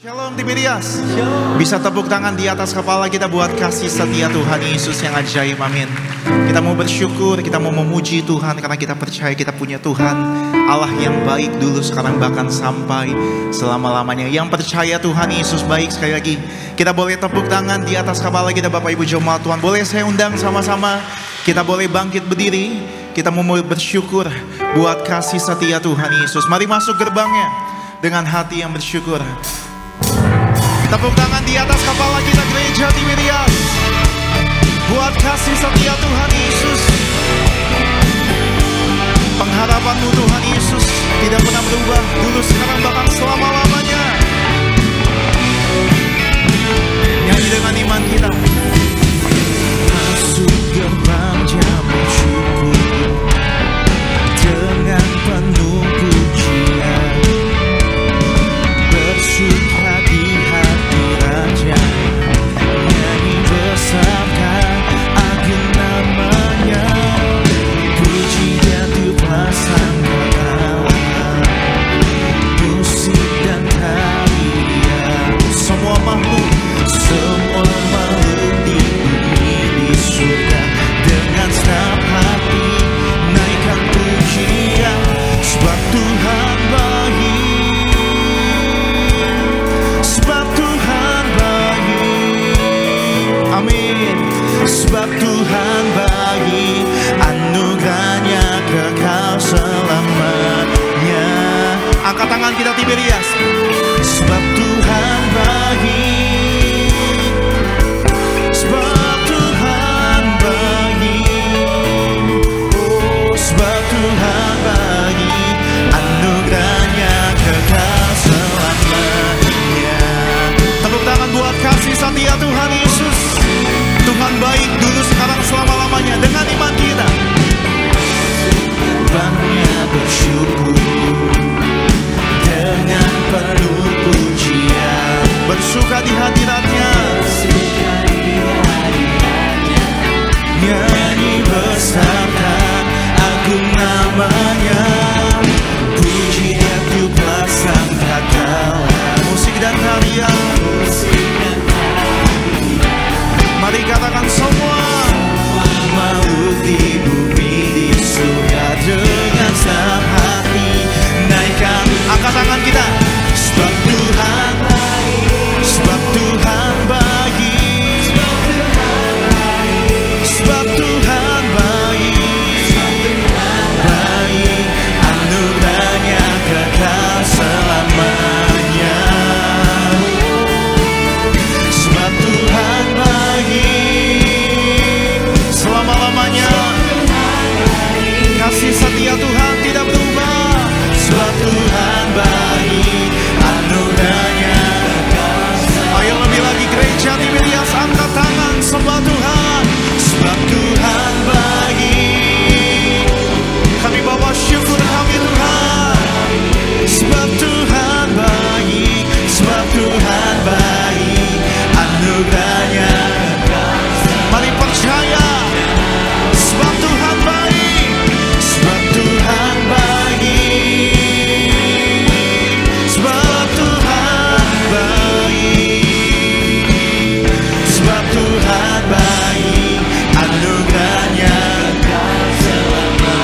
Shalom Tiberias. Bisa tepuk tangan di atas kepala kita buat kasih setia Tuhan Yesus yang ajaib, amin. Kita mau bersyukur, kita mau memuji Tuhan karena kita percaya kita punya Tuhan Allah yang baik dulu, sekarang, bahkan sampai selama-lamanya. Yang percaya Tuhan Yesus baik, sekali lagi kita boleh tepuk tangan di atas kepala kita. Bapak Ibu jemaat Tuhan, boleh saya undang sama-sama, kita boleh bangkit berdiri. Kita mau bersyukur buat kasih setia Tuhan Yesus. Mari masuk gerbangnya dengan hati yang bersyukur. Tepuk tangan di atas kepala kita, gereja Tiberias, buat kasih setia Tuhan Yesus. Pengharapanmu Tuhan Yesus tidak pernah berubah, dulu, sekarang, bahkan selama-lamanya. Nyanyi dengan iman kita. Masuk gerbangnya bersyukur dengan penuh pujian, bersuka di hadiratnya, nyanyi besarkan agung namanya, puji dan tiuplah sangkakala, musik dan tarian, semua makhluk di bumi di surga dengan senang hati naikkan pujian, sebab Tuhan baik, sebab Tuhan baik, amin. Sebab Tuhan baik, anugerahnya kekal selamanya. Angkat tangan kita Tiberias. Sebab Tuhan baik, sebab Tuhan baik, oh sebab Tuhan baik, anugerahnya kekal selamanya. Tepuk tangan buat kasih setia Tuhan Yesus. Tuhan baik dulu, sekarang, selama-lamanya. Dengan iman kita gerbangnya bersyukur dengan penuh pujian, bersuka di hadiratnya, nyanyi besarkan agung namanya, puji dan tiuplah sangkakala, musik dan tarian. Mari katakan semua makhluk di bumi di surga dengan senang hati naikkan, angkat tangan kita. Sebab Tuhan baik, sebab Tuhan baik, sebab Tuhan baik, baik, anugerahnya kekal selamanya. Sebab Tuhan baik selama-lamanya, kasih setia Tuhan tidak berubah. Sebab Tuhan baik, anugerahnya kekal selamanya. Ayo lebih lagi gereja Tiberias, angkat tangan, sembah Tuhan. Sebab Tuhan baik, kami bawa syukur kami Tuhan. Sebab Tuhan baik, sebab Tuhan baik, anugerahnya kekal selamanya. Mari percaya, sebab Tuhan baik, sebab Tuhan baik, sebab Tuhan baik, sebab Tuhan baik, anugerahnya kekal selamanya.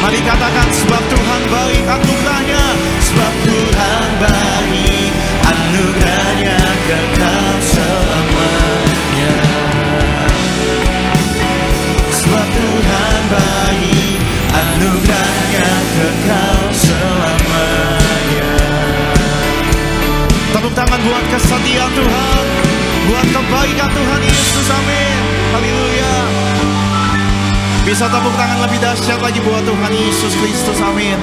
Mari katakan, sebab Tuhan baik, anugerahnya, sebab Tuhan baik, anugerahnya kekal selamanya. Sebab Tuhan baik, anugerahnya kekal selamanya. Tepuk tangan buat kesetiaan Tuhan, buat kebaikan Tuhan Yesus, amin. Haleluya. Bisa tepuk tangan lebih dahsyat lagi buat Tuhan Yesus Kristus, amin.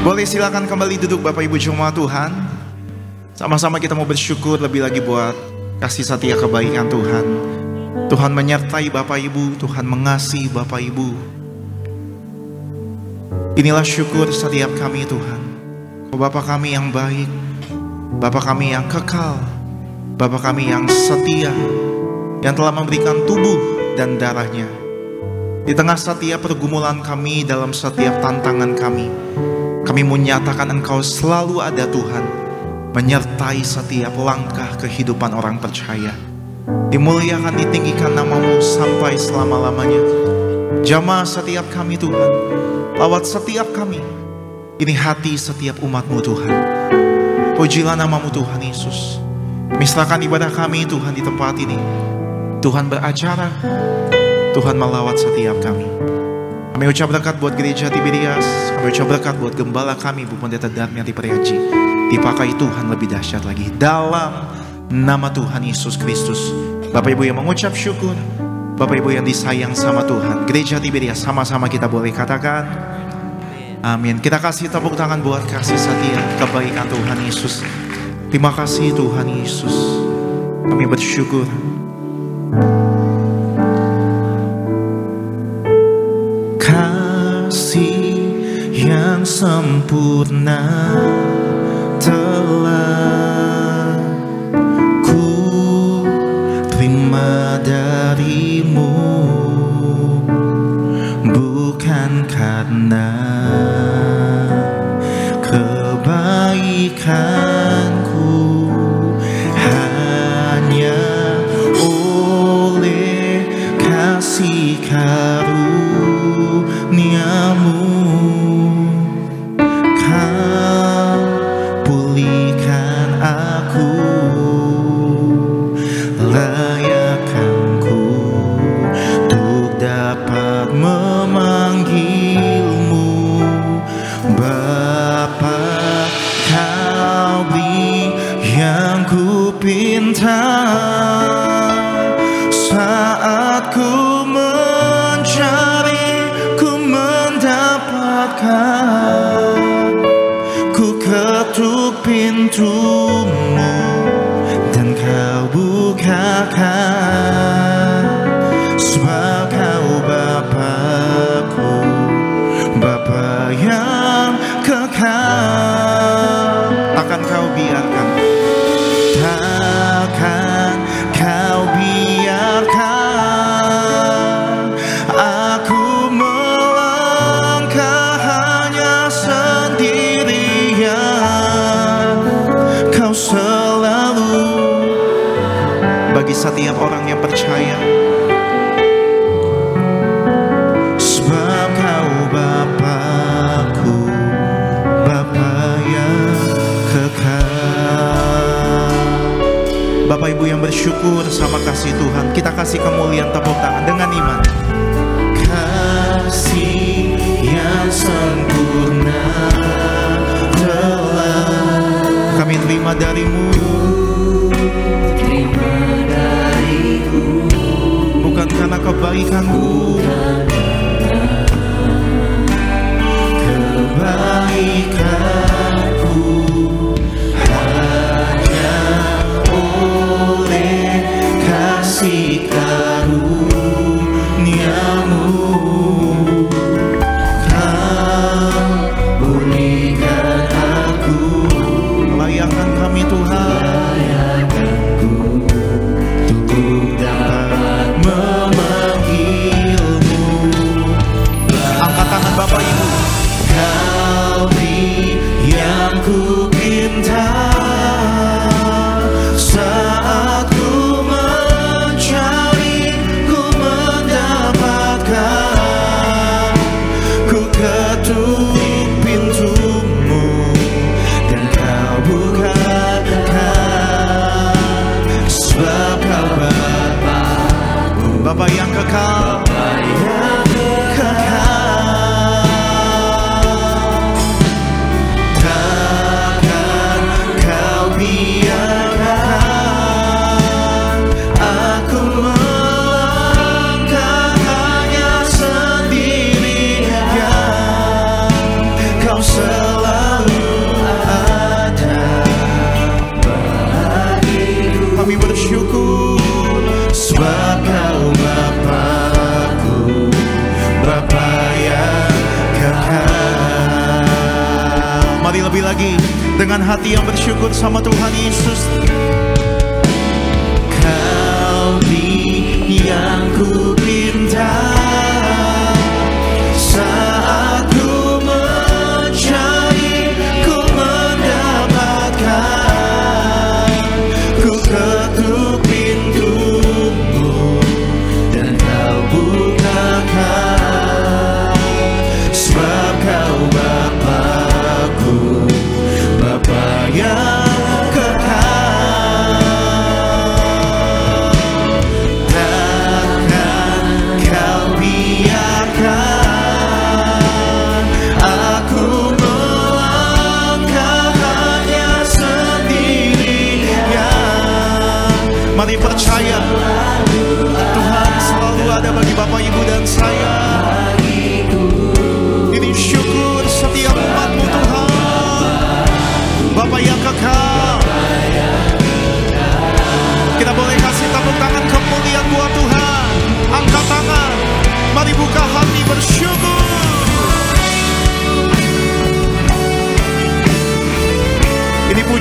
Boleh silakan kembali duduk Bapak Ibu jemaat Tuhan. Sama-sama kita mau bersyukur lebih lagi buat kasih setia kebaikan Tuhan. Tuhan menyertai Bapak Ibu, Tuhan mengasihi Bapak Ibu. Inilah syukur setiap kami Tuhan. Oh Bapak kami yang baik, Bapak kami yang kekal, Bapak kami yang setia, yang telah memberikan tubuh dan darahnya. Di tengah setiap pergumulan kami, dalam setiap tantangan kami menyatakan Engkau selalu ada Tuhan. menyertai setiap langkah kehidupan orang percaya. Dimuliakan, ditinggikan namamu sampai selama-lamanya. Jamah setiap kami Tuhan, lawat setiap kami. Ini hati setiap umatmu Tuhan. Pujilah namamu Tuhan Yesus. Misalkan ibadah kami Tuhan di tempat ini. Tuhan beracara, Tuhan melawat setiap kami. Kami ucap berkat buat gereja Tiberias. Kami ucap berkat buat gembala kami, Bu Pendeta Darmianti Priaji. Dipakai Tuhan lebih dahsyat lagi. Dalam nama Tuhan Yesus Kristus. Bapak Ibu yang mengucap syukur, Bapak Ibu yang disayang sama Tuhan, gereja Tiberias, sama-sama kita boleh katakan amin. Kita kasih tepuk tangan buat kasih setia kebaikan Tuhan Yesus. Terima kasih Tuhan Yesus. Kami bersyukur. Kasih yang sempurna telah ku terima darimu, bukan karena kebaikanku, hanya oleh kasih karuniamu kau pulihkan aku, layakkanku untuk dapat memanggilmu Bapa. Kau beri yang ku pinta saat ku mencari, ku mendapatkan. Ku ketuk pintumu dan kau bukakan, sebab kau Bapakku, Bapa yang kekal. Takkan kau biarkan, takkan kau biarkan aku melangkah hanya sendirian. Kau selalu bagi setiap orang yang percaya, sebab kau Bapakku, Bapa yang kekal. Bapak Ibu yang bersyukur sama kasih Tuhan, kita kasih kemuliaan tepuk tangan dengan iman. Kasih yang sempurna telah kami terima darimu, bukan karena kebaikanmu, kebaikanku, hanya oleh kasih karuniamu kau pulihkan aku, layakkan kami Tuhan, untuk dapat memanggilmu. Angkat tangan Bapak Ibu. Kau beri yang ku pinta saat ku mencari, ku mendapatkan. Ku ketuk pintumu dan kau bukakan, sebab kau Bapa yang kekal, sebab kau Bapakku, Bapa yang kekal. Mari lebih lagi dengan hati yang bersyukur sama Tuhan Yesus. Kau beri yang ku pinta saat ku mencari, ku mendapatkan.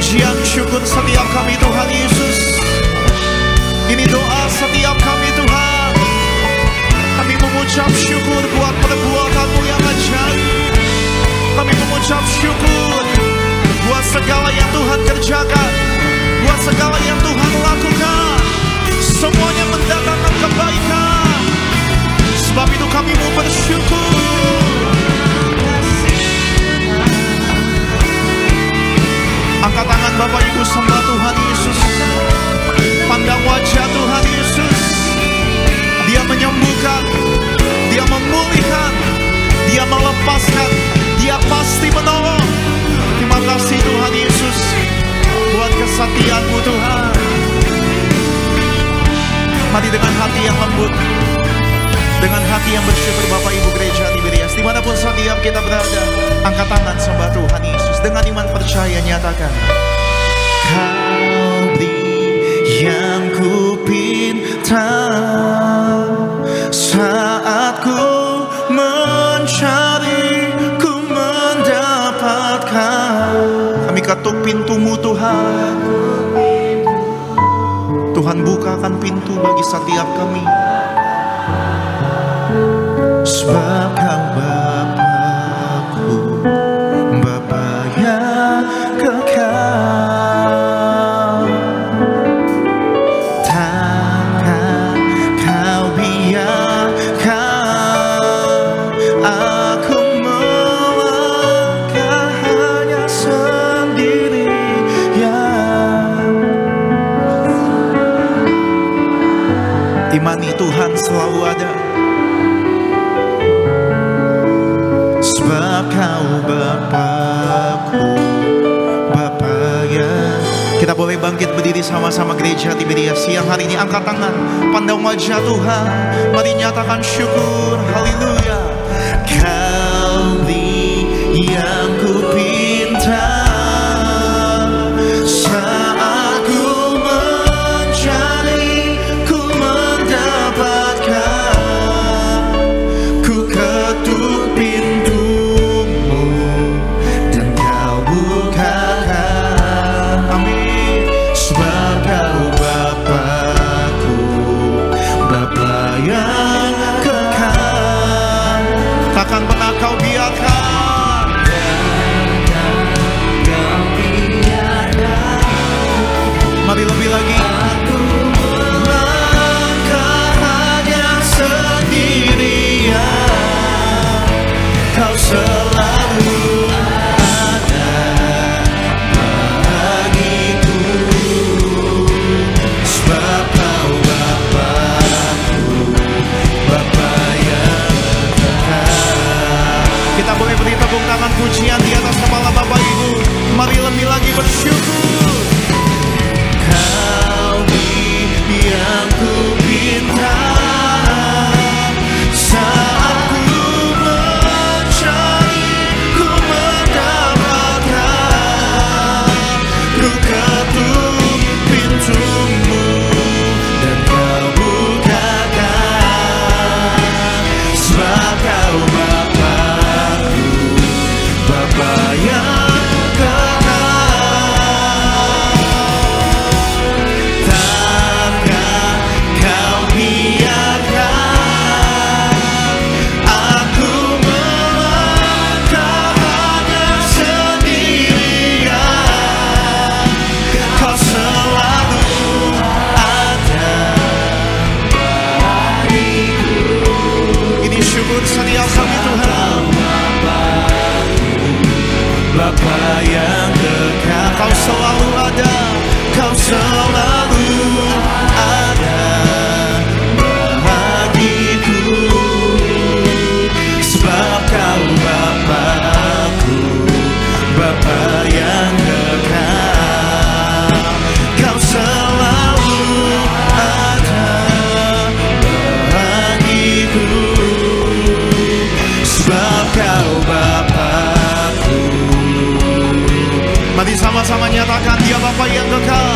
pujian syukur setiap kami Tuhan Yesus. Ini doa setiap kami Tuhan. Kami mengucap syukur buat perbuatan-Mu yang ajaib. Kami mengucap syukur buat segala yang Tuhan kerjakan, buat segala yang Tuhan lakukan. Semuanya mendatangkan kebaikan. Sebab itu kami mau bersyukur. Angkat tangan Bapak Ibu, sembah Tuhan Yesus. Pandang wajah Tuhan Yesus. Dia menyembuhkan, Dia memulihkan, Dia melepaskan, Dia pasti menolong. Terima kasih Tuhan Yesus buat kesetiaan-Mu Tuhan. Mari dengan hati yang lembut, dengan hati yang bersyukur Bapak Ibu Gereja Tiberias, dimanapun setiap kita berada, angkat tangan sembah Tuhan Yesus. Dengan iman percaya nyatakan, Kau beri yang ku pinta saat ku mencari, ku mendapatkan. Kami ketuk pintu-Mu Tuhan. Tuhan bukakan pintu bagi setiap kami. Sebab Kau Bapa-Ku, Bapa yang kekal. Takkan Kau biarkan aku melangkah hanya sendirian. Imani Tuhan selalu ada. Sebab Kau Bapa-Ku, Bapa yang... Kita boleh bangkit berdiri sama-sama Gereja Tiberias siang hari ini. Angkat tangan, pandang wajah Tuhan. Mari nyatakan syukur, haleluya. Kau beri yang ku pinta saat ku mencari, ku mendapatkan. Ku ketuk pintu-Mu dan Kau bukakan. Amin. Sebab Kau Bapa-Ku, Bapa yang kekal. Takkan pernah Kau biarkan. Mari lebih lagi. Aku melangkah hanya sendirian. Kau selalu ada bagiku. Sebab Kau Bapa-Ku, Bapa yang kekal. Kita boleh beri tepuk tangan pujian di atas kepala Bapak Ibu. Mari lebih lagi bersyukur. Kau beri yang ku pinta saat ku mencari, ku mendapatkan. Ku ketuk pintu-Mu dan Kau bukakan. Sebab Kau Bapa-Ku, Bapa yang kekal. Takkan Kau biarkan aku melangkah hanya sendirian. Kau selalu ada bagiku. Ini syukur setiap kami Tuhan. Bapa yang kekal, Kau selalu ada, Kau selalu ada bagiku. Sebab Kau Bapa-Ku, Bapa yang kekal. Kau selalu ada bagiku. Sebab Kau Bapa-Ku. Mari sama-sama nyatakan, Dia Bapa yang kekal,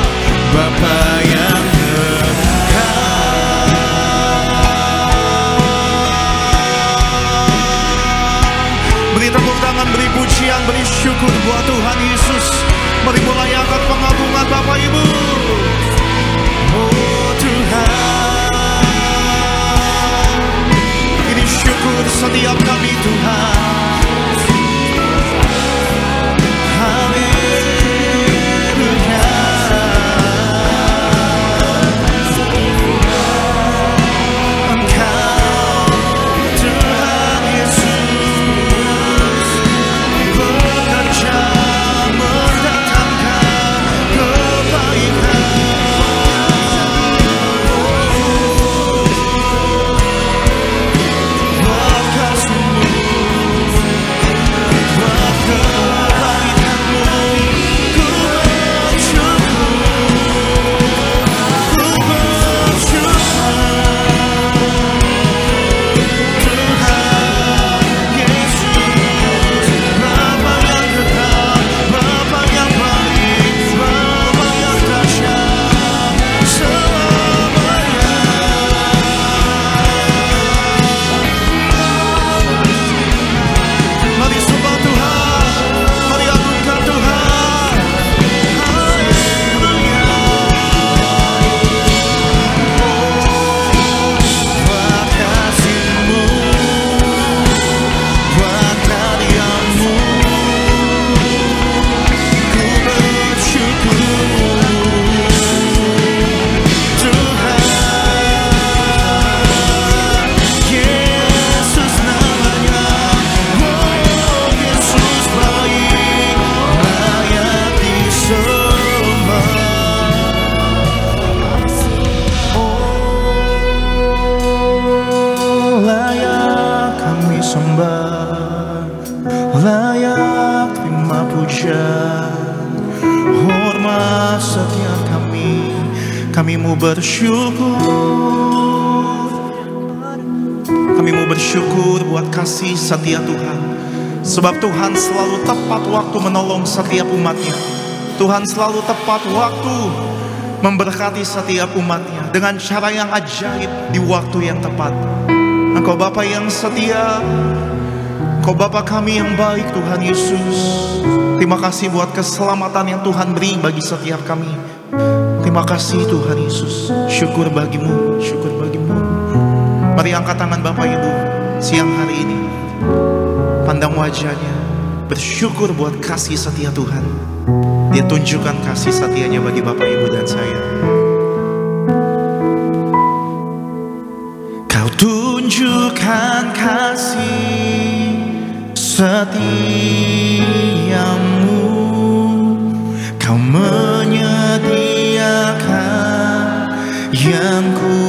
Bapa yang kekal. Beri tepuk tangan, beri pujian, beri syukur buat Tuhan Yesus. Mari mulai angkat pengagungan Bapak Ibu. Oh Tuhan, ini syukur setiap kami Tuhan. Haleluya. Engkau Tuhan Yesus bekerja mendatangkan kebaikan. Buat kasih-Mu, buat kebaikan-Mu, ku bersyukur. Tuhan Yesus, Bapa yang kekal, Bapa yang baik, Bapa yang dahsyat selamanya. Mari sembah Tuhan, mari agungkan Tuhan. Haleluya. Buat kasih-Mu, buat karya-Mu, ku bersyukur. Tuhan Yesus namanya. Oh Yesus baik, layak disembah. Oh layak kami sembah, layak terima pujian, hormat setiap kami. Kami mau bersyukur. Kami mau bersyukur buat kasih setia Tuhan. Sebab Tuhan selalu tepat waktu menolong setiap umatnya. Tuhan selalu tepat waktu memberkati setiap umatnya dengan cara yang ajaib di waktu yang tepat. Engkau Bapa yang setia, Engkau Bapa kami yang baik Tuhan Yesus. Terima kasih buat keselamatan yang Tuhan beri bagi setiap kami. Terima kasih Tuhan Yesus. Syukur bagimu, syukur bagimu. Mari angkat tangan Bapak Ibu siang hari ini. Pandang wajahnya, bersyukur buat kasih setia Tuhan. Dia tunjukkan kasih setianya bagi Bapak Ibu dan saya. Kau tunjukkan kasih setiamu, Kau menyediakan yang ku.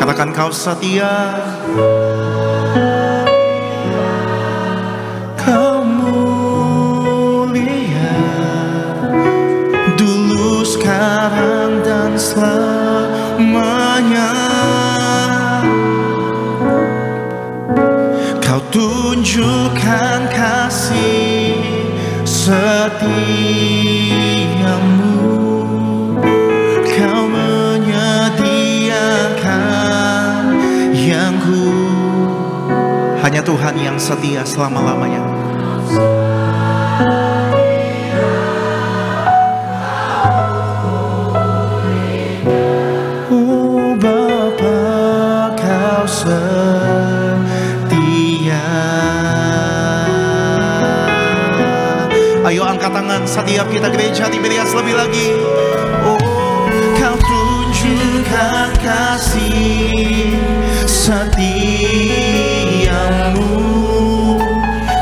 Katakan Kau setia, Kau mulia, dulu, sekarang, dan selamanya. Kau tunjukkan kasih setiamu, Kau menyediakan yang ku. Hanya Tuhan yang setia selama-lamanya. Oh Bapa, Kau setia. Ayo angkat tangan setiap kita gereja di Merias lebih lagi. Oh, Kau tunjukkan kasih setiamu,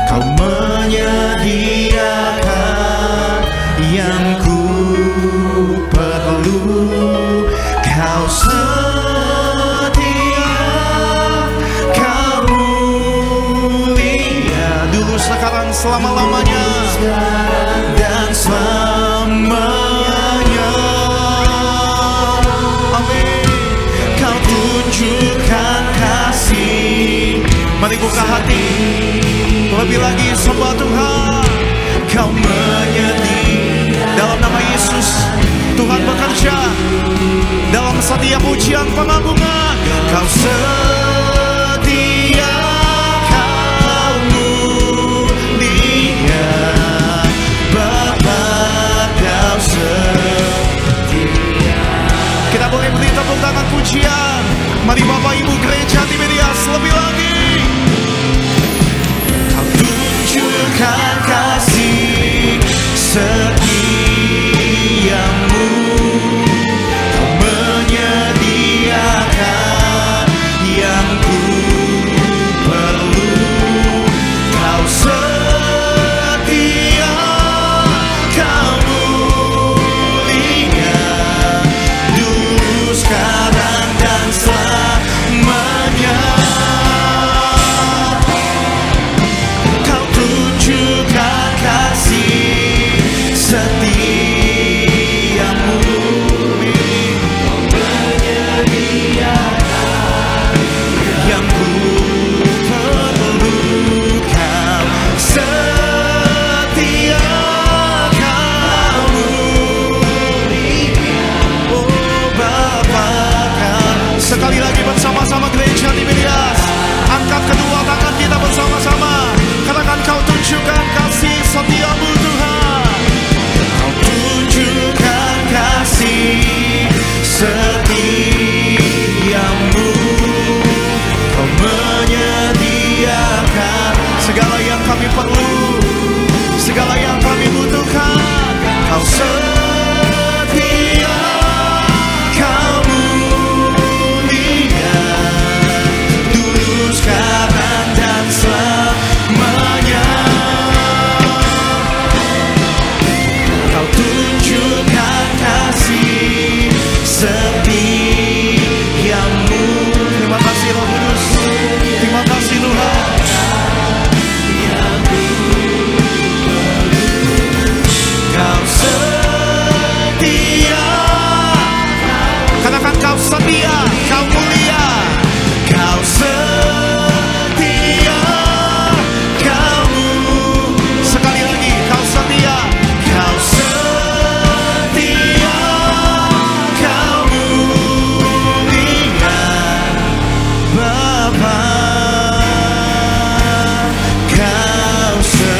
Kau menyediakan yang ku perlu. Kau setia, Kau mulia, dulu, sekarang, selama-lamanya, dan selamanya. Amin. Kau tunjukkan kasih. Mari buka hati, lebih lagi sembah Tuhan. Kau menyediakan. Dalam nama Yesus, Tuhan bekerja dalam setiap ujian pengagungan. Kau setia, Kau mulia, Mari Bapak Ibu gereja Tiberias lebih lagi. Kau tunjukkan kasih setiamu, Kau menyediakan yang ku perlu. Kau setia, Kau mulia, dulu, sekarang, dan selamanya. Kau tunjukkan kasih setiamu, Kau menyediakan yang ku perlukan. Setia, Kau mulia, oh Bapa. Sekali lagi bersama-sama gereja Tiberias, angkat kedua tangan kita bersama-sama. Katakan, Kau tunjukkan kasih setiamu Tuhan. Kau tunjukkan kasih setiamu, Kau menyediakan segala yang kami perlu, segala yang kami butuhkan. Kau setia, Kau mulia, dulu, sekarang, dan selamanya. Kau tunjukkan kasih setiamu. Terima kasih Roh Kudus, terima kasih Tuhan. Kau setia, katakan, Kau setia, Kau mulia, Kau setia, Kau mulia. Sekali lagi, Kau setia, Kau setia, Kau mulia, Bapa. Kau setia.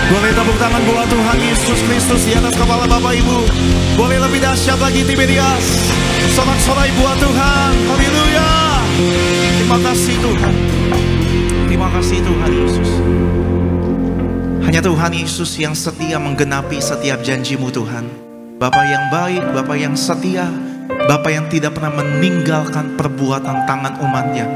Boleh tepuk tangan buat Tuhan Yesus Kristus di atas kepala Bapak Ibu. Boleh lebih dahsyat lagi Tiberias. Sorak-sorai buat Tuhan. Haleluya. Terima kasih Tuhan. Terima kasih Tuhan Yesus. Hanya Tuhan Yesus yang setia menggenapi setiap janji-Mu Tuhan. Bapa yang baik, Bapa yang setia, Bapa yang tidak pernah meninggalkan perbuatan tangan umatnya.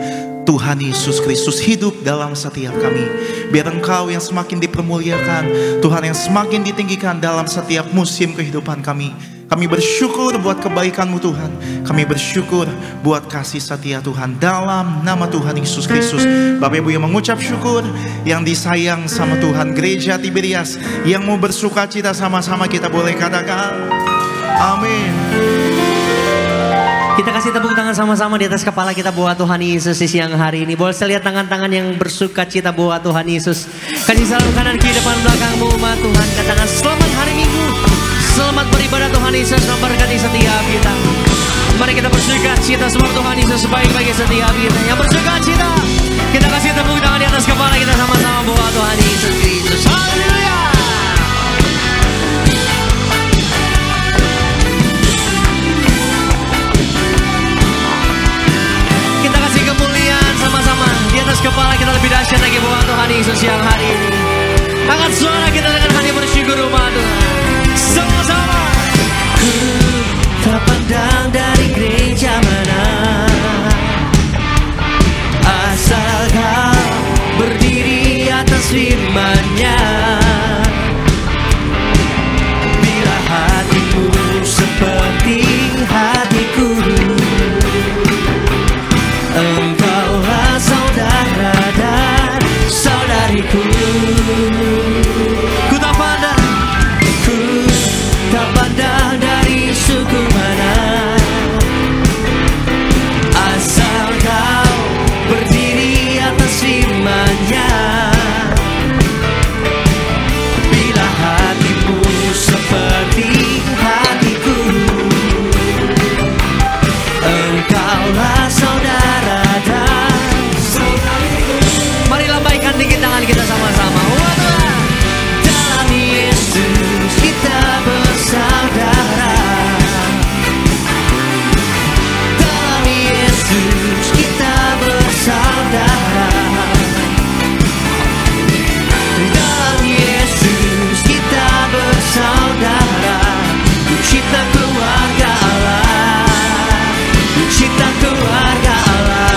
Tuhan Yesus Kristus hidup dalam setiap kami. Biar Engkau yang semakin dipermuliakan, Tuhan yang semakin ditinggikan dalam setiap musim kehidupan kami. Kami bersyukur buat kebaikan-Mu Tuhan. Kami bersyukur buat kasih setia Tuhan dalam nama Tuhan Yesus Kristus. Bapak Ibu yang mengucap syukur, yang disayang sama Tuhan, gereja Tiberias yang mau bersuka cita sama-sama, kita boleh katakan amin. Kita kasih tepuk tangan sama-sama di atas kepala kita buat Tuhan Yesus di siang hari ini. Boleh saya lihat tangan-tangan yang bersuka cita buat Tuhan Yesus. Kasih selalu kanan kiri depan belakangmu umat Tuhan. Katakan selamat hari Minggu, selamat beribadah. Tuhan Yesus memberkati setiap kita. Mari kita bersuka cita sebab Tuhan Yesus baik bagi setiap kita. Yang bersuka cita, kita kasih tepuk tangan di atas kepala kita sama-sama buat Tuhan Yesus Kristus. Haleluya. Kemuliaan sama-sama di atas kepala kita lebih dahsyat lagi buat Tuhan Yesus yang hari ini. Angkat suara kita dengan hati bersyukur umat Tuhan. Sama-sama. Ku tak pandang dari gereja mana, asal Kau berdiri atas firman-Nya. Bila hatimu seperti hatiku, Engkaulah saudara dan saudariku. Ku tak pandang dari suku mana, asal Kau berdiri atas firman-Nya. Bila hatimu seperti hatiku, Engkaulah saudara dan saudariku. Mari lambaikan tinggi tangan kita sama-sama. Dalam Yesus cinta keluarga Allah.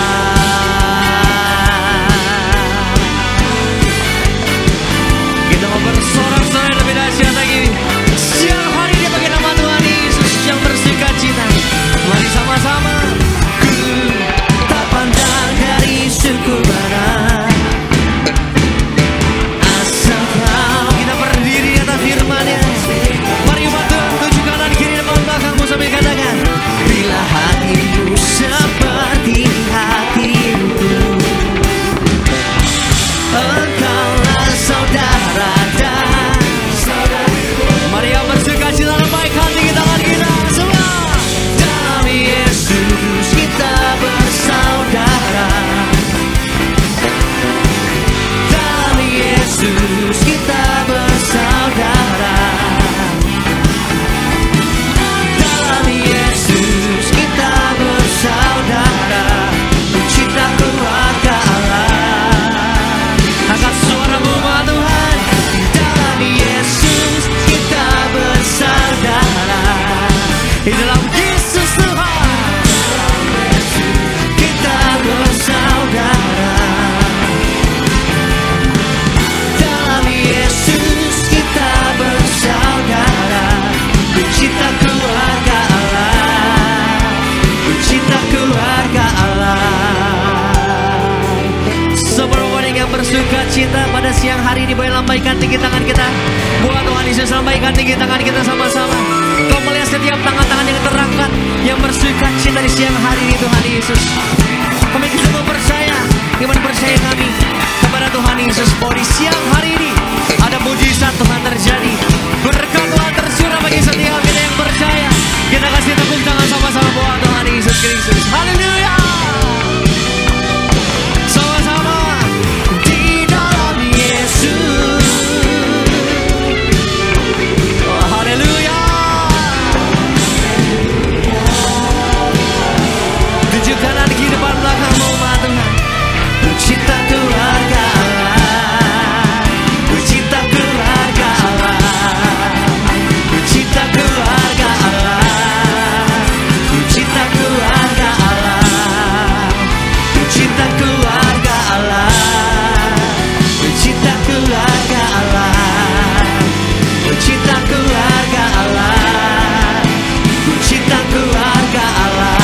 Kita mau bersorak-sorai lebih dahsyat lagi. Siang hari ini bagi nama Tuhan Yesus yang bersuka cita. Mari sama-sama. Ku tak pandang dari suku mana, asal kau. Kita berdiri atas firman-Nya. Mari umat Tuhan, tujuh kanan kiri depan belakangmu sambil katakan, bila hatimu seperti hatiku, engkaulah saudara dan saudariku. Mari yang bersuka cita baik hati kita, tangan kita semua. Dalam Yesus kita bersaudara. Dalam Yesus kita bersaudara. Dalam Yesus kita bersaudara. Cinta keluarga Allah. Angkat suaramu umat Tuhan. Dalam Yesus kita bersaudara. Di dalam Yesus Tuhan kita bersaudara. Dalam Yesus kita bersaudara. Cinta keluarga Allah. Cinta keluarga Allah. Seberapa yang bersuka cita pada siang hari ini, boleh lambaikan tinggi tangan kita. Buat Tuhan Yesus, lambaikan tinggi tangan kita sama-sama. Kau melihat setiap tangan-tangan yang terangkat, yang bersuka cita di siang hari ini Tuhan Yesus. Kami semua percaya, iman percaya kami kepada Tuhan Yesus, bahwa di siang hari ini ada mujizat Tuhan terjadi. Berkat Tuhan tercurah bagi setiap kita yang percaya. Kita kasih tepuk tangan sama-sama buat Tuhan Yesus Kristus. Haleluya. Sama-sama. Di dalam Yesus. Oh, haleluya. Tujuh kanan kiri depan belakangmu umat Tuhan. Cinta keluarga Allah. Cinta keluarga Allah. Cinta keluarga Allah. Cinta keluarga Allah. Cinta keluarga Allah. Cinta keluarga Allah. Cinta keluarga Allah. Cinta keluarga Allah.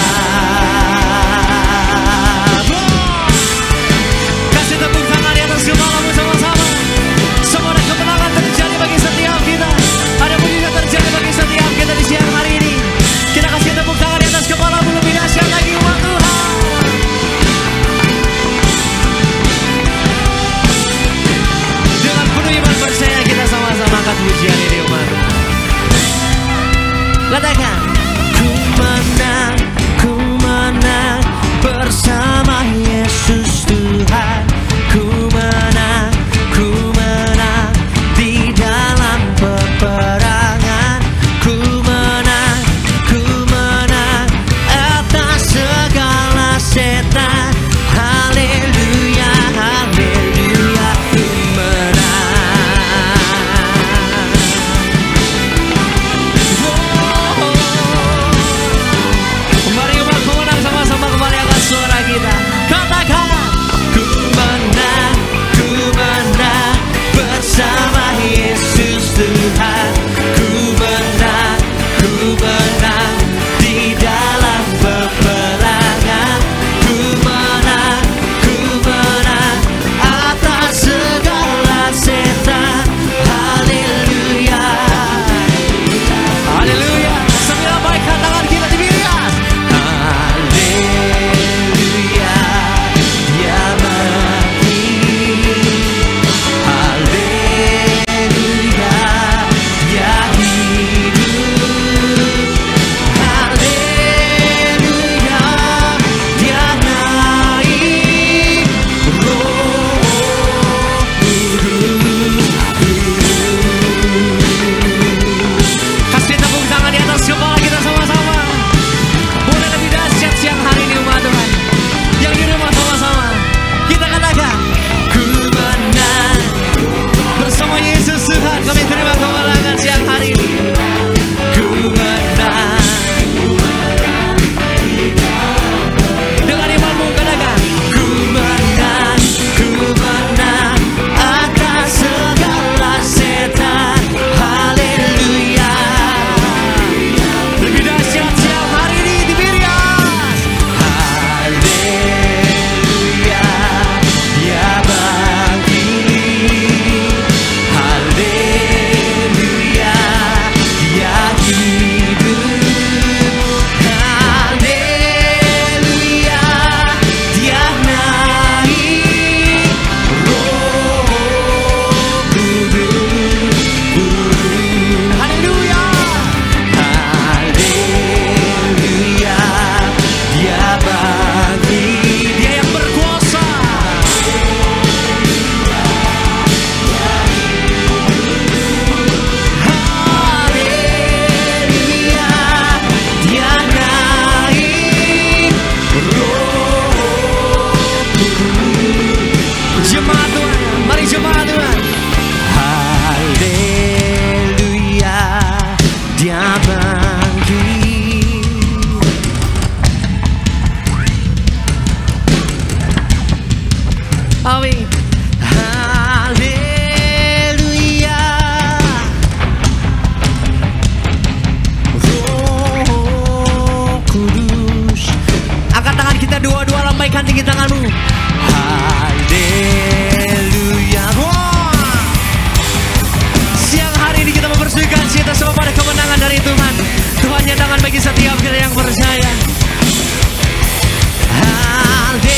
Amin. Haleluya. Roh Kudus. Angkat tangan kita dua-dua, lambaikan tinggi tanganmu. Haleluya. Siang hari ini kita mempersembahkan kita semua pada kemenangan dari Tuhan. Tuhan nyatakan bagi setiap kita yang percaya. Haleluya.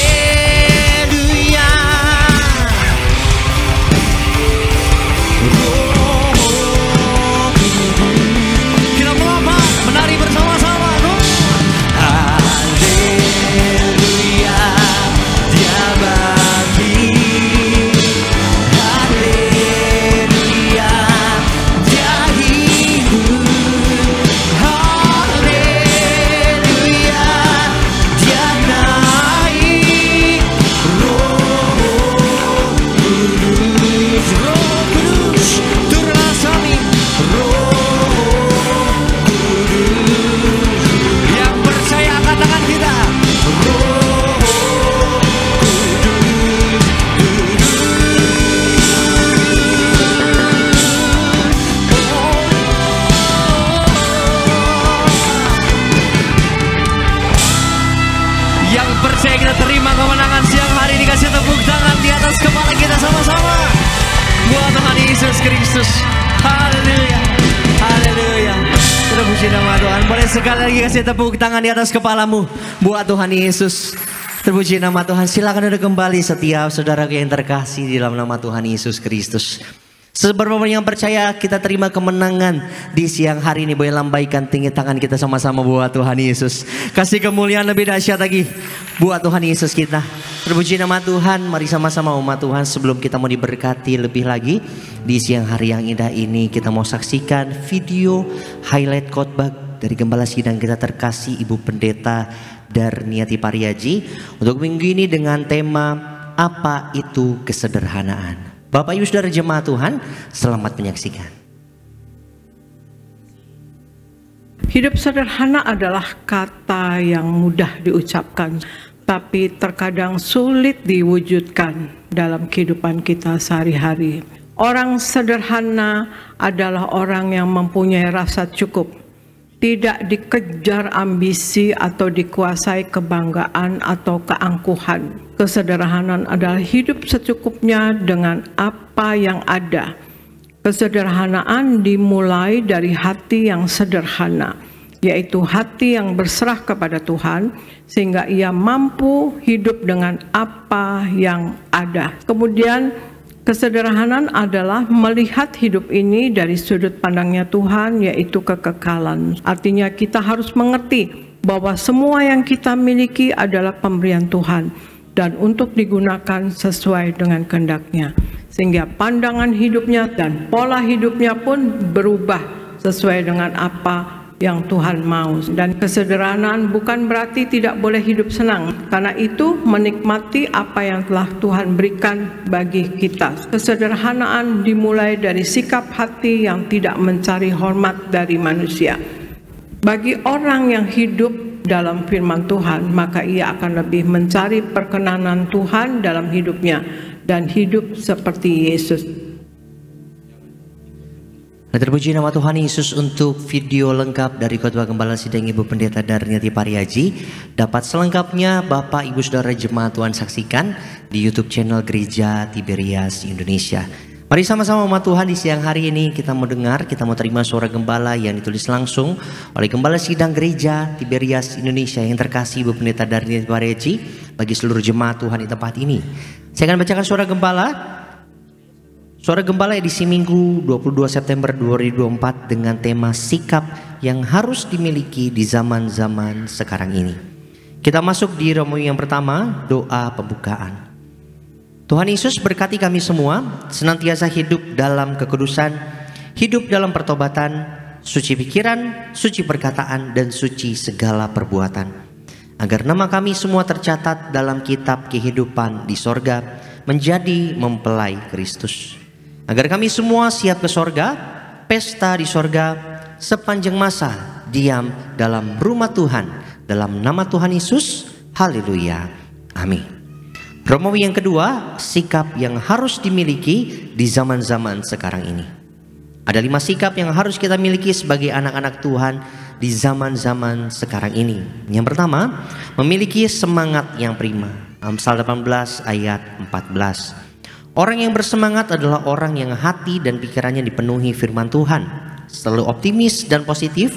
Kita melompat menari bersama-sama. Haleluya. Dia bagi. Haleluya. Dia hidup. Haleluya. Dia naik. Roh Kudus, turunlah kami. Roh Kudus, yang percaya angkat tangan kita. Roh Kudus, yang percaya kita terima kemenangan siang hari ini. Kasih tepuk tangan di atas kepala kita sama-sama buat Tuhan Yesus Kristus. Haleluya. Haleluya. Terpuji nama Tuhan. Boleh sekali lagi kasih tepuk tangan di atas kepalamu buat Tuhan Yesus. Terpuji nama Tuhan. Silakan duduk kembali setiap saudara yang terkasih di dalam nama Tuhan Yesus Kristus. Seberapa yang percaya kita terima kemenangan di siang hari ini. Boleh lambaikan tinggi tangan kita sama-sama buat Tuhan Yesus. Kasih kemuliaan lebih dahsyat lagi buat Tuhan Yesus kita. Terpuji nama Tuhan. Mari sama-sama umat Tuhan, sebelum kita mau diberkati lebih lagi di siang hari yang indah ini, kita mau saksikan video highlight khotbah dari Gembala Sidang kita terkasih Ibu Pendeta Darniati Pariaji untuk minggu ini dengan tema apa itu kesederhanaan. Bapak Ibu Saudara jemaat Tuhan, selamat menyaksikan. Hidup sederhana adalah kata yang mudah diucapkan, tapi terkadang sulit diwujudkan dalam kehidupan kita sehari-hari. Orang sederhana adalah orang yang mempunyai rasa cukup, tidak dikejar ambisi atau dikuasai kebanggaan atau keangkuhan. Kesederhanaan adalah hidup secukupnya dengan apa yang ada. Kesederhanaan dimulai dari hati yang sederhana, yaitu hati yang berserah kepada Tuhan, sehingga ia mampu hidup dengan apa yang ada. Kemudian kesederhanaan adalah melihat hidup ini dari sudut pandangnya Tuhan, yaitu kekekalan. Artinya kita harus mengerti bahwa semua yang kita miliki adalah pemberian Tuhan dan untuk digunakan sesuai dengan kehendak-Nya, sehingga pandangan hidupnya dan pola hidupnya pun berubah sesuai dengan apa yang Tuhan mau. Dan kesederhanaan bukan berarti tidak boleh hidup senang, karena itu menikmati apa yang telah Tuhan berikan bagi kita. Kesederhanaan dimulai dari sikap hati yang tidak mencari hormat dari manusia. Bagi orang yang hidup dalam firman Tuhan, maka ia akan lebih mencari perkenanan Tuhan dalam hidupnya dan hidup seperti Yesus. Terpuji nama Tuhan Yesus untuk video lengkap dari khotbah Gembala Sidang Ibu Pendeta Darniati Pariaji. Dapat selengkapnya Bapak Ibu Saudara jemaat Tuhan saksikan di YouTube channel Gereja Tiberias Indonesia. Mari sama-sama umat Tuhan, di siang hari ini kita mau dengar, kita mau terima suara gembala yang ditulis langsung oleh Gembala Sidang Gereja Tiberias Indonesia yang terkasih Ibu Pendeta Darniati Pariaji bagi seluruh jemaat Tuhan di tempat ini. Saya akan bacakan suara gembala. Suara gembala edisi Minggu 22 September 2024 dengan tema sikap yang harus dimiliki di zaman-zaman sekarang ini. Kita masuk di Romawi yang pertama, doa pembukaan. Tuhan Yesus berkati kami semua, senantiasa hidup dalam kekudusan, hidup dalam pertobatan, suci pikiran, suci perkataan, dan suci segala perbuatan. Agar nama kami semua tercatat dalam kitab kehidupan di sorga, menjadi mempelai Kristus. Agar kami semua siap ke sorga, pesta di sorga, sepanjang masa diam dalam rumah Tuhan, dalam nama Tuhan Yesus. Haleluya. Amin. Romawi yang kedua, sikap yang harus dimiliki di zaman-zaman sekarang ini. Ada 5 sikap yang harus kita miliki sebagai anak-anak Tuhan di zaman-zaman sekarang ini. Yang pertama, memiliki semangat yang prima. Amsal 18 ayat 14. Orang yang bersemangat adalah orang yang hati dan pikirannya dipenuhi firman Tuhan, selalu optimis dan positif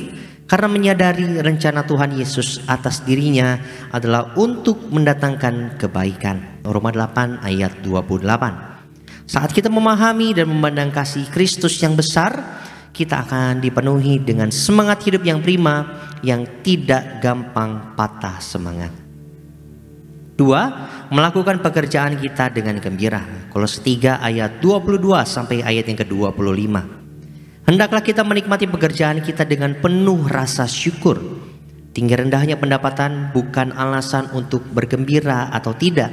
karena menyadari rencana Tuhan Yesus atas dirinya adalah untuk mendatangkan kebaikan. Roma 8 ayat 28. Saat kita memahami dan memandang kasih Kristus yang besar, kita akan dipenuhi dengan semangat hidup yang prima yang tidak gampang patah semangat. 2. Melakukan pekerjaan kita dengan gembira. Kolose 3 ayat 22 sampai ayat yang ke-25. Hendaklah kita menikmati pekerjaan kita dengan penuh rasa syukur. Tinggi rendahnya pendapatan bukan alasan untuk bergembira atau tidak,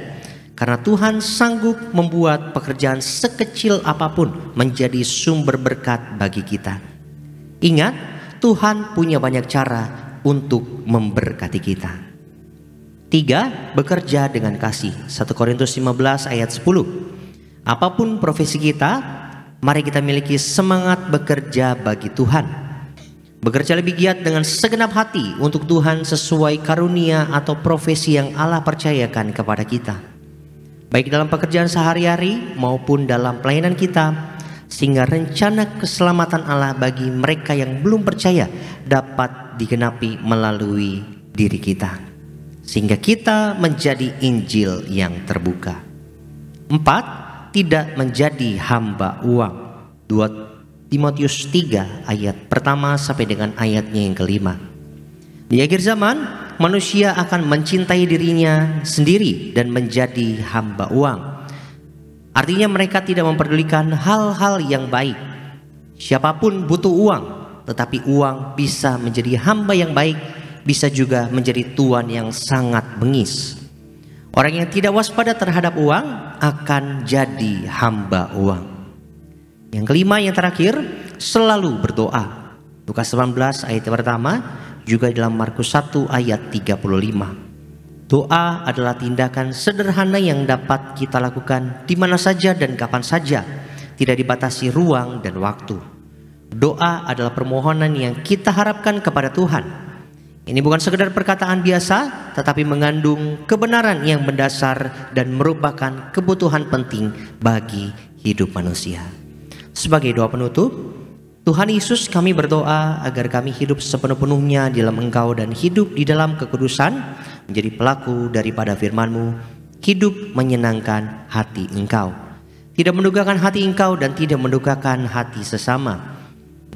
karena Tuhan sanggup membuat pekerjaan sekecil apapun menjadi sumber berkat bagi kita. Ingat, Tuhan punya banyak cara untuk memberkati kita. 3. Bekerja dengan kasih. 1 Korintus 15 ayat 10. Apapun profesi kita, mari kita miliki semangat bekerja bagi Tuhan. Bekerja lebih giat dengan segenap hati untuk Tuhan sesuai karunia atau profesi yang Allah percayakan kepada kita, baik dalam pekerjaan sehari-hari maupun dalam pelayanan kita, sehingga rencana keselamatan Allah bagi mereka yang belum percaya dapat digenapi melalui diri kita, sehingga kita menjadi Injil yang terbuka. 4. Tidak menjadi hamba uang. 2 Timotius 3 ayat pertama sampai dengan ayatnya yang kelima. Di akhir zaman, manusia akan mencintai dirinya sendiri dan menjadi hamba uang. Artinya mereka tidak memperdulikan hal-hal yang baik. Siapapun butuh uang, tetapi uang bisa menjadi hamba yang baik, bisa juga menjadi tuan yang sangat bengis. Orang yang tidak waspada terhadap uang akan jadi hamba uang. Yang kelima, yang terakhir, selalu berdoa. Lukas 18 ayat pertama, juga dalam Markus 1 ayat 35. Doa adalah tindakan sederhana yang dapat kita lakukan di mana saja dan kapan saja, tidak dibatasi ruang dan waktu. Doa adalah permohonan yang kita harapkan kepada Tuhan. Ini bukan sekedar perkataan biasa, tetapi mengandung kebenaran yang mendasar dan merupakan kebutuhan penting bagi hidup manusia. Sebagai doa penutup, Tuhan Yesus, kami berdoa agar kami hidup sepenuh-penuhnya di dalam Engkau dan hidup di dalam kekudusan, menjadi pelaku daripada firman-Mu, hidup menyenangkan hati Engkau, tidak mendukakan hati Engkau dan tidak mendukakan hati sesama.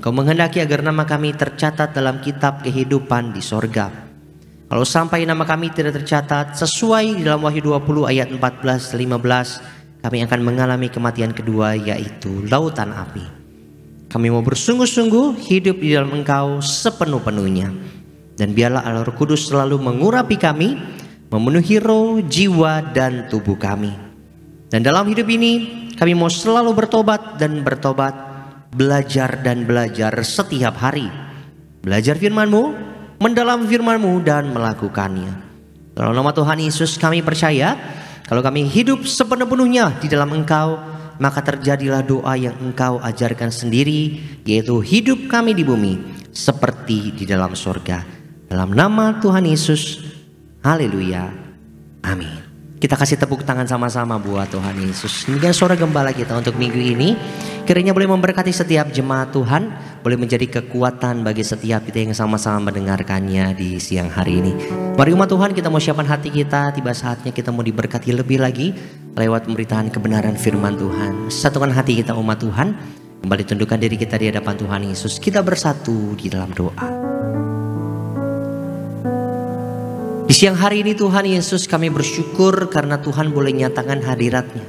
Engkau menghendaki agar nama kami tercatat dalam kitab kehidupan di sorga. Kalau sampai nama kami tidak tercatat sesuai dalam Wahyu 20 ayat 14-15, kami akan mengalami kematian kedua, yaitu lautan api. Kami mau bersungguh-sungguh hidup di dalam Engkau sepenuh-penuhnya. Dan biarlah Allah Roh Kudus selalu mengurapi kami, memenuhi roh, jiwa, dan tubuh kami. Dan dalam hidup ini kami mau selalu bertobat dan bertobat, belajar dan belajar setiap hari. Belajar firman-Mu, mendalam firman-Mu, dan melakukannya. Dalam nama Tuhan Yesus kami percaya, kalau kami hidup sepenuh-penuhnya di dalam Engkau, maka terjadilah doa yang Engkau ajarkan sendiri, yaitu hidup kami di bumi seperti di dalam surga. Dalam nama Tuhan Yesus, haleluya, amin. Kita kasih tepuk tangan sama-sama buat Tuhan Yesus. Demikian suara gembala kita untuk minggu ini. Kiranya boleh memberkati setiap jemaat Tuhan, boleh menjadi kekuatan bagi setiap kita yang sama-sama mendengarkannya di siang hari ini. Mari umat Tuhan, kita mau siapkan hati kita. Tiba saatnya kita mau diberkati lebih lagi lewat pemberitaan kebenaran firman Tuhan. Satukan hati kita umat Tuhan, kembali tundukkan diri kita di hadapan Tuhan Yesus. Kita bersatu di dalam doa. Di siang hari ini Tuhan Yesus, kami bersyukur karena Tuhan boleh nyatakan hadirat-Nya.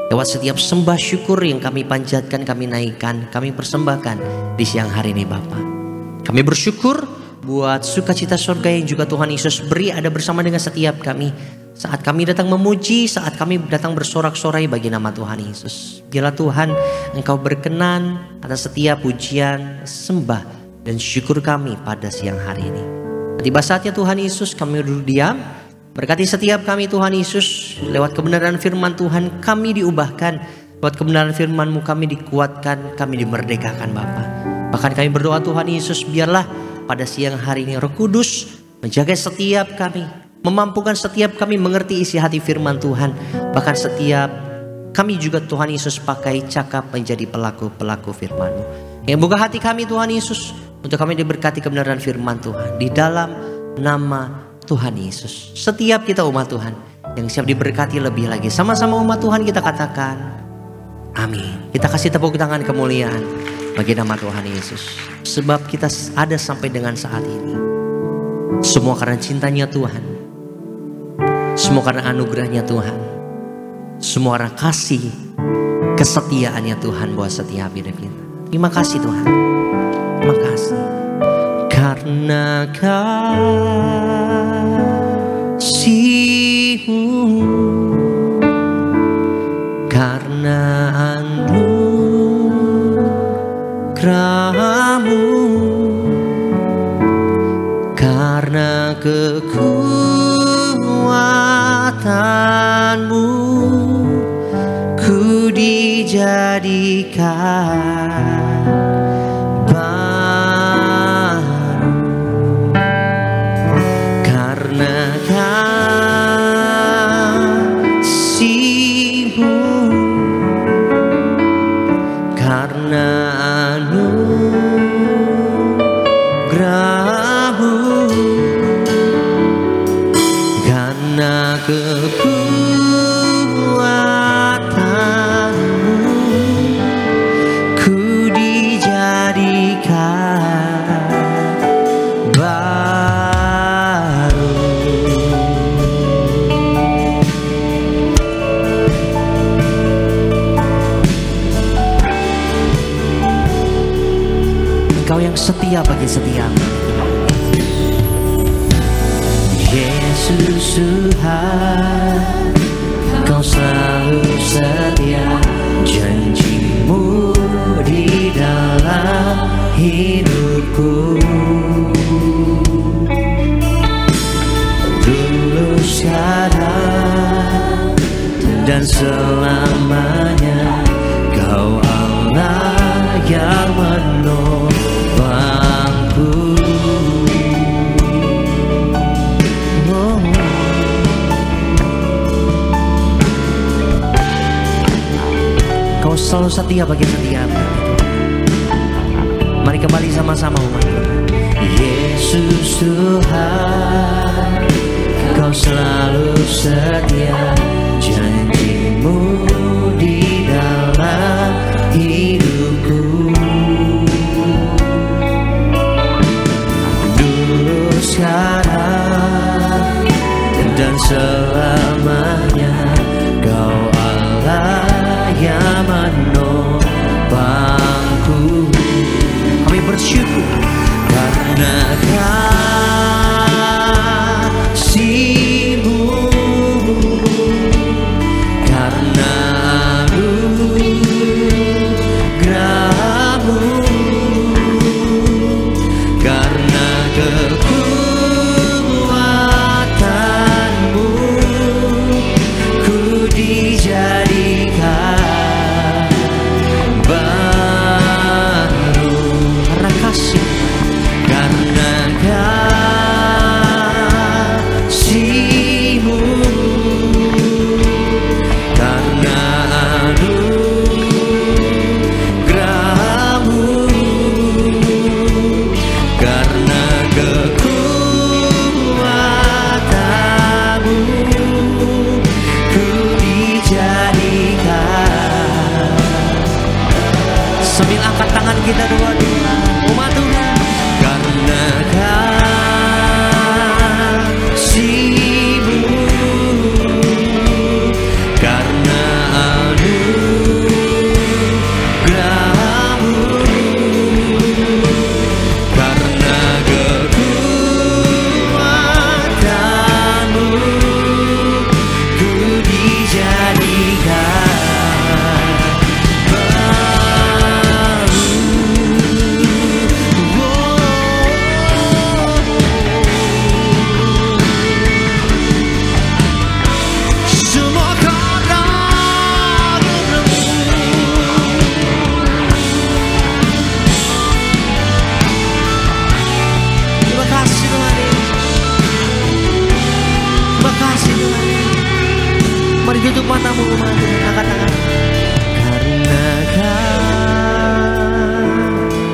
Lewat setiap sembah syukur yang kami panjatkan, kami naikkan, kami persembahkan di siang hari ini Bapa. Kami bersyukur buat sukacita surga yang juga Tuhan Yesus beri ada bersama dengan setiap kami. Saat kami datang memuji, saat kami datang bersorak-sorai bagi nama Tuhan Yesus. Biarlah Tuhan Engkau berkenan atas setiap pujian, sembah, dan syukur kami pada siang hari ini. Tiba saatnya Tuhan Yesus kami duduk diam, Berkati setiap kami Tuhan Yesus. Lewat kebenaran firman Tuhan kami diubahkan. Lewat kebenaran firman-Mu kami dikuatkan, kami dimerdekakan Bapa. Bahkan kami berdoa Tuhan Yesus, biarlah pada siang hari ini Roh Kudus menjaga setiap kami, memampukan setiap kami mengerti isi hati firman Tuhan. Bahkan setiap kami juga Tuhan Yesus pakai cakap menjadi pelaku-pelaku firman-Mu. Yang buka hati kami Tuhan Yesus, untuk kami diberkati kebenaran firman Tuhan. Di dalam nama Tuhan Yesus. Setiap kita umat Tuhan yang siap diberkati lebih lagi. Sama-sama umat Tuhan kita katakan amin. Kita kasih tepuk tangan kemuliaan bagi nama Tuhan Yesus. Sebab kita ada sampai dengan saat ini, semua karena cintanya Tuhan, semua karena anugerahnya Tuhan, semua karena kasih kesetiaannya Tuhan buat setiap hidup kita. Terima kasih Tuhan. Terima kasih. Karena kasih-Mu, karena anugerah-Mu, karena kekuatan-Mu, ku dijadikan setia bagi setiap. Yesus Tuhan, Kau selalu setia, janji-Mu di dalam hidupku. Dulu, sekarang, dan selamanya, Kau Allah yang menolongku. Kau selalu setia bagi setiap. Mari kembali sama-sama umat Tuhan. Yesus Tuhan, Kau selalu setia, janji-Mu di dalam hidupku. Dulu, sekarang, dan selamanya, Kau Allah yang menopangku. Kami bersyukur karena kasih-Mu, karena anugerah-Mu, karena kekuatan-Mu, ku dijadikan Mari tutup matamu umat Tuhan, angkat tangan. Karena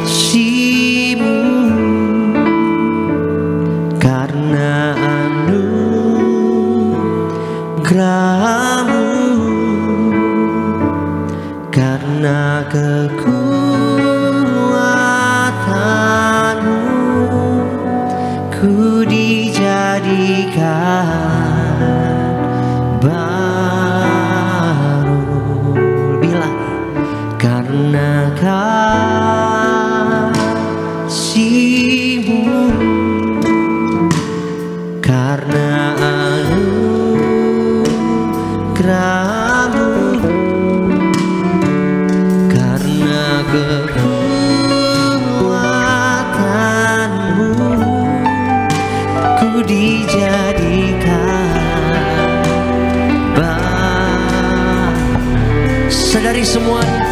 kasih-Mu, karena anugerah-Mu, karena kekuatan-Mu, ku dijadikan baru. Bilang, karena kasih-Mu, karena anugerah-Mu, karena kekuatan-Mu, ku dijadikan baru. Sadari semuanya,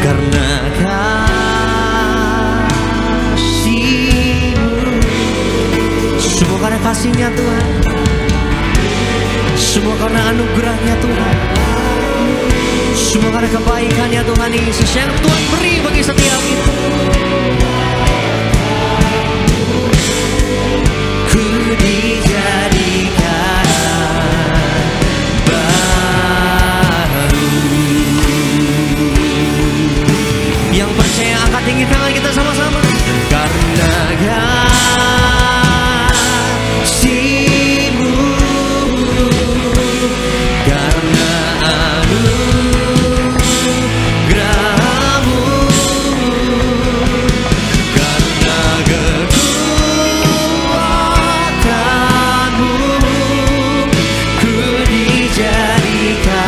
karena kasih-Mu, semua karena kasih-Nya Tuhan, semua karena anugerah-Nya Tuhan, semua karena kebaikan-Nya Tuhan Yesus yang Tuhan beri bagi setiap kita. Ku dijadikan baru. Yang percaya angkat tinggi tangan kita sama-sama. Karena kasih-Mu, karena anugerah-Mu, karena kekuatan-Mu, ku dijadikan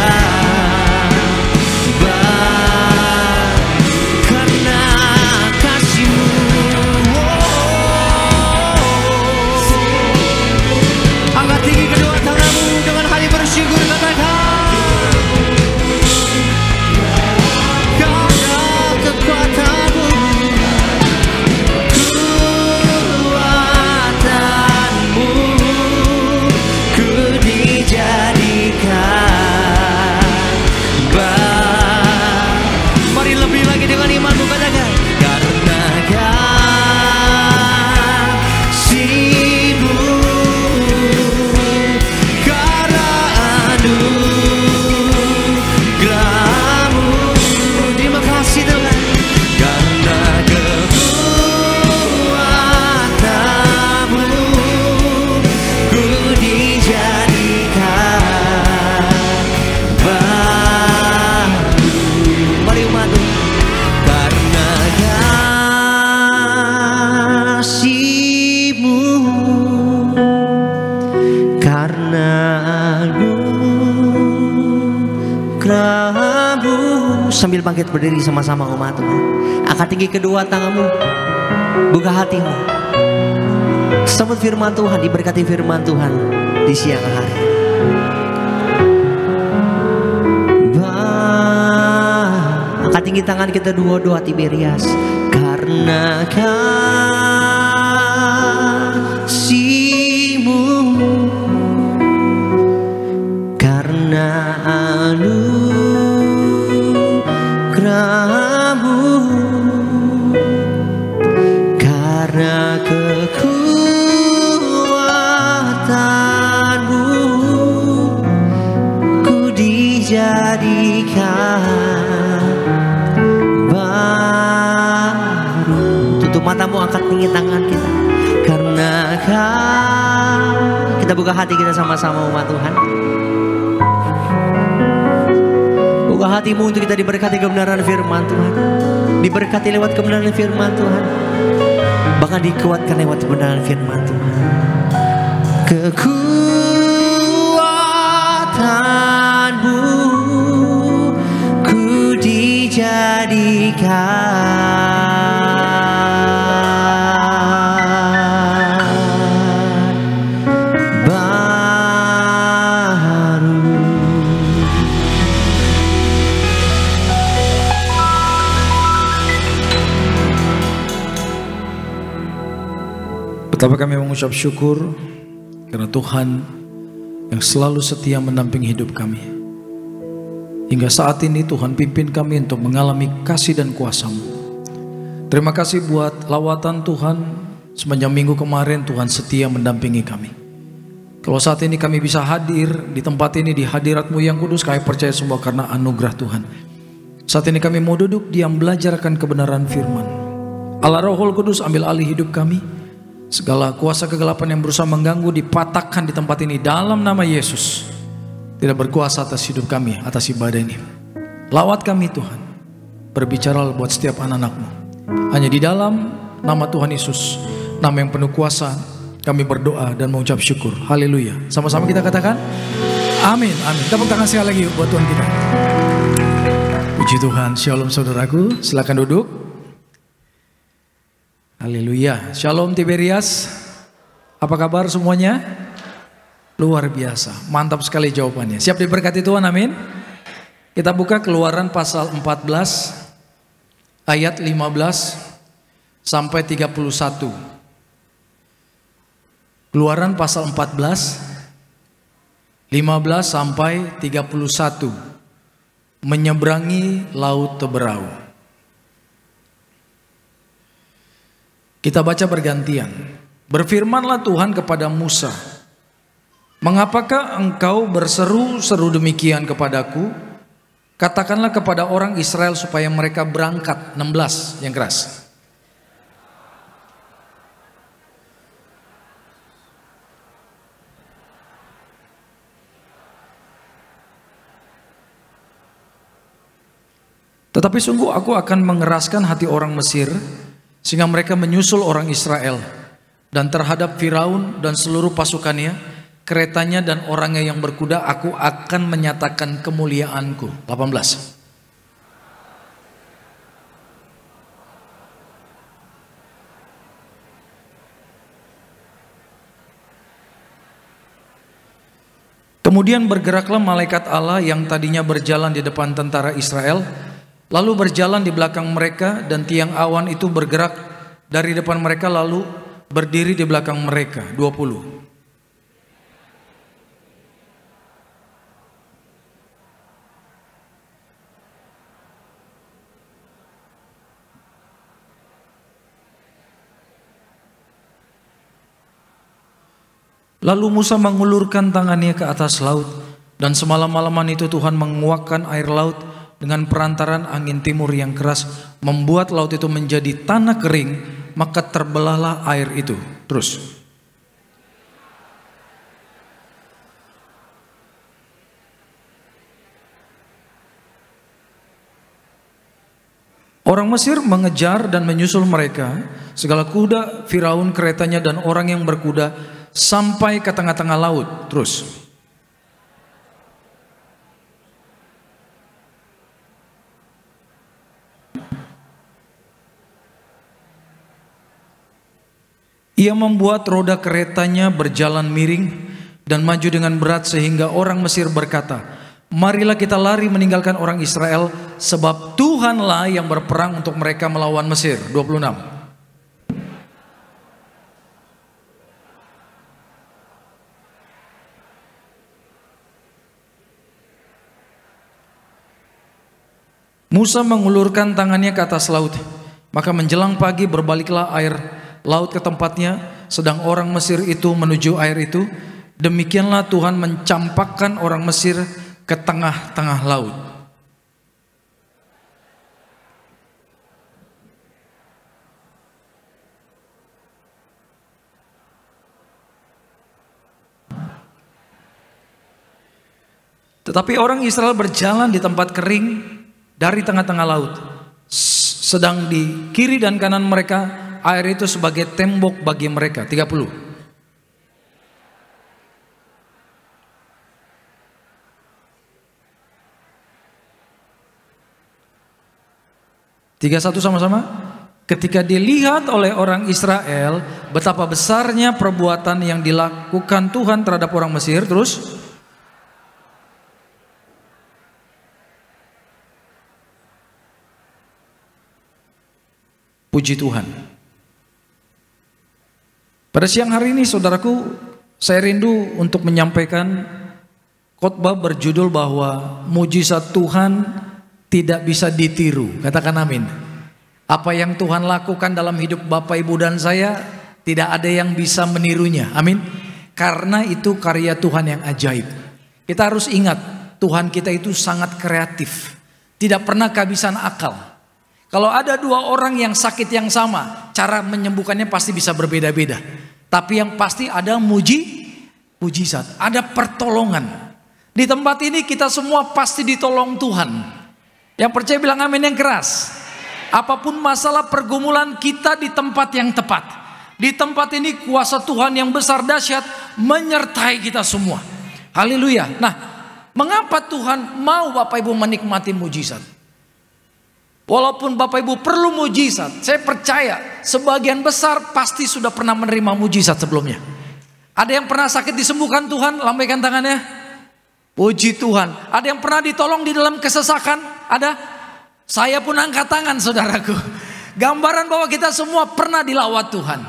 baru. Karena kasih-Mu, angkat tinggi kedua tanganmu dengan hati bersyukur, katakan, karena kekuatan-Mu, kekuatan-Mu, ku dijadikan baru. Mari lebih lagi dengan imanmu, katakan, karena kasih-Mu, karena anugerah-Mu, terima kasih Tuhan, karena kekuatan-Mu, ku dijadikan baru. Mari umat Tuhan, karena kasih-Mu, karena anugerah-Mu. Sambil bangkit berdiri sama-sama umat Tuhan, angkat tinggi kedua tanganmu, buka hatimu, sambut firman Tuhan, diberkati firman Tuhan di siang hari. Angkat tinggi tangan kita, doa Tiberias. Karena kasih-Mu, karena anugerah-Mu, karena kekuatan-Mu, ku dijadikan baru. Tutup matamu, angkat tinggi tangan kita. Karena kita buka hati kita sama-sama umat Tuhan. Buka hatimu untuk kita diberkati kebenaran firman Tuhan, diberkati lewat kebenaran firman Tuhan, bahkan dikuatkan lewat kebenaran firman Tuhan. Kekuatan-Mu, ku dijadikan baru. Betapa kami mengucap syukur karena Tuhan yang selalu setia mendampingi hidup kami. Hingga saat ini Tuhan pimpin kami untuk mengalami kasih dan kuasa-Mu. Terima kasih buat lawatan Tuhan. Sepanjang minggu kemarin Tuhan setia mendampingi kami. Kalau saat ini kami bisa hadir di tempat ini, di hadirat-Mu yang kudus, kami percaya semua karena anugerah Tuhan. Saat ini kami mau duduk diam belajar akan kebenaran firman. Allah Roh Kudus ambil alih hidup kami. Segala kuasa kegelapan yang berusaha mengganggu dipatahkan di tempat ini dalam nama Yesus. Tidak berkuasa atas hidup kami, atas ibadah ini. Lawat kami Tuhan. Berbicara buat setiap anak-anak-Mu. Hanya di dalam nama Tuhan Yesus, nama yang penuh kuasa, kami berdoa dan mengucap syukur. Haleluya. Sama-sama kita katakan amin, amin. Tepuk tangan sekali lagi buat Tuhan kita. Puji Tuhan. Shalom saudaraku, silakan duduk. Haleluya. Shalom Tiberias. Apa kabar semuanya? Luar biasa. Mantap sekali jawabannya. Siap diberkati Tuhan, amin. Kita buka Keluaran pasal 14 ayat 15 sampai 31. Keluaran pasal 14 15 sampai 31. Menyeberangi laut Teberau. Kita baca bergantian. Berfirmanlah Tuhan kepada Musa, mengapakah engkau berseru-seru demikian kepadaku? Katakanlah kepada orang Israel supaya mereka berangkat. 16 yang keras. Tetapi sungguh aku akan mengeraskan hati orang Mesir, sehingga mereka menyusul orang Israel. Dan terhadap Firaun dan seluruh pasukannya, keretanya dan orangnya yang berkuda, aku akan menyatakan kemuliaanku. 18. Kemudian bergeraklah malaikat Allah yang tadinya berjalan di depan tentara Israel, lalu berjalan di belakang mereka, dan tiang awan itu bergerak dari depan mereka lalu berdiri di belakang mereka. 20. Lalu Musa mengulurkan tangannya ke atas laut, dan semalam-malaman itu Tuhan menguakkan air laut dengan perantaran angin timur yang keras, membuat laut itu menjadi tanah kering, maka terbelahlah air itu. Terus. Orang Mesir mengejar dan menyusul mereka, segala kuda Firaun, keretanya dan orang yang berkuda, sampai ke tengah-tengah laut. Terus. Ia membuat roda keretanya berjalan miring dan maju dengan berat, sehingga orang Mesir berkata, marilah kita lari meninggalkan orang Israel, sebab Tuhanlah yang berperang untuk mereka melawan Mesir. 26. Musa mengulurkan tangannya ke atas laut, maka menjelang pagi berbaliklah air laut ke tempatnya, sedang orang Mesir itu menuju air itu. Demikianlah Tuhan mencampakkan orang Mesir ke tengah-tengah laut. Tetapi orang Israel berjalan di tempat kering dari tengah-tengah laut, sedang di kiri dan kanan mereka air itu sebagai tembok bagi mereka. 30. Tiga satu sama-sama. Ketika dilihat oleh orang Israel betapa besarnya perbuatan yang dilakukan Tuhan terhadap orang Mesir, terus puji Tuhan. Pada siang hari ini saudaraku, saya rindu untuk menyampaikan khotbah berjudul bahwa mujizat Tuhan tidak bisa ditiru. Katakan amin. Apa yang Tuhan lakukan dalam hidup Bapak Ibu dan saya, tidak ada yang bisa menirunya. Amin. Karena itu karya Tuhan yang ajaib. Kita harus ingat, Tuhan kita itu sangat kreatif. Tidak pernah kehabisan akal. Kalau ada dua orang yang sakit yang sama, cara menyembuhkannya pasti bisa berbeda-beda. Tapi yang pasti ada mujizat, ada pertolongan. Di tempat ini kita semua pasti ditolong Tuhan. Yang percaya bilang amin yang keras. Apapun masalah pergumulan kita di tempat yang tepat. Di tempat ini kuasa Tuhan yang besar dahsyat menyertai kita semua. Haleluya. Nah, mengapa Tuhan mau Bapak Ibu menikmati mujizat? Walaupun Bapak Ibu perlu mujizat, saya percaya sebagian besar pasti sudah pernah menerima mujizat sebelumnya. Ada yang pernah sakit disembuhkan Tuhan? Lambaikan tangannya. Puji Tuhan. Ada yang pernah ditolong di dalam kesesakan? Ada? Saya pun angkat tangan saudaraku. Gambaran bahwa kita semua pernah dilawat Tuhan.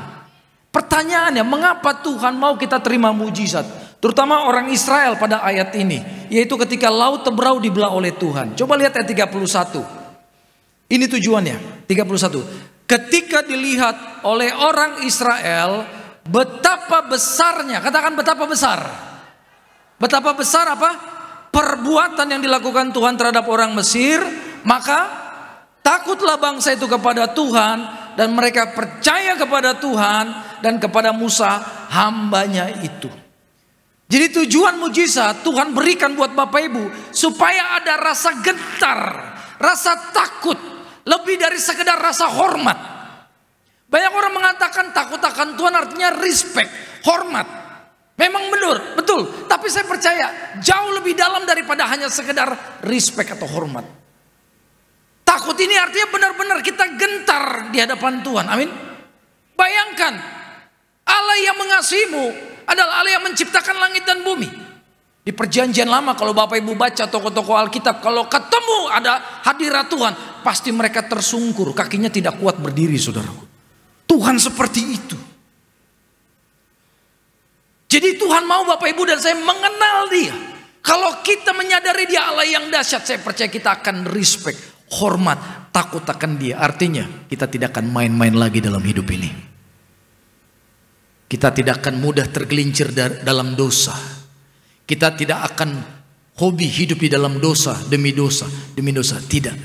Pertanyaannya, mengapa Tuhan mau kita terima mujizat? Terutama orang Israel pada ayat ini, yaitu ketika laut Teberau dibelah oleh Tuhan. Coba lihat ayat 31. Ini tujuannya, 31. Ketika dilihat oleh orang Israel betapa besarnya, katakan betapa besar. Betapa besar apa? Perbuatan yang dilakukan Tuhan terhadap orang Mesir, maka takutlah bangsa itu kepada Tuhan dan mereka percaya kepada Tuhan dan kepada Musa hambanya itu. Jadi tujuan mujizat Tuhan berikan buat Bapak Ibu supaya ada rasa gentar, rasa takut, lebih dari sekedar rasa hormat. Banyak orang mengatakan takut akan Tuhan artinya respect, hormat. Memang betul. Tapi saya percaya jauh lebih dalam daripada hanya sekedar respect atau hormat. Takut ini artinya benar-benar kita gentar di hadapan Tuhan. Amin. Bayangkan, Allah yang mengasihimu adalah Allah yang menciptakan langit dan bumi. Di perjanjian lama kalau Bapak Ibu baca tokoh-tokoh Alkitab, kalau ketemu ada hadirat Tuhan, pasti mereka tersungkur, kakinya tidak kuat berdiri, saudaraku. Tuhan seperti itu. Jadi Tuhan mau Bapak Ibu dan saya mengenal Dia. Kalau kita menyadari Dia Allah yang dahsyat, saya percaya kita akan respect, hormat, takut akan Dia. Artinya kita tidak akan main-main lagi dalam hidup ini. Kita tidak akan mudah tergelincir dalam dosa. Kita tidak akan hobi hidup di dalam dosa demi dosa. Tidak.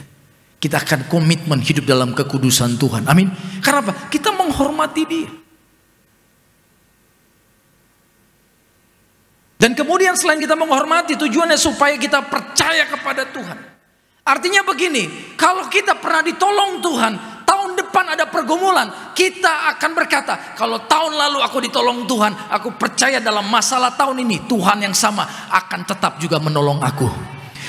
Kita akan komitmen hidup dalam kekudusan Tuhan. Amin. Karena apa? Kita menghormati Dia. Dan kemudian selain kita menghormati, tujuannya supaya kita percaya kepada Tuhan. Artinya begini, kalau kita pernah ditolong Tuhan, tahun depan ada pergumulan, kita akan berkata, kalau tahun lalu aku ditolong Tuhan, aku percaya dalam masalah tahun ini Tuhan yang sama akan tetap juga menolong aku.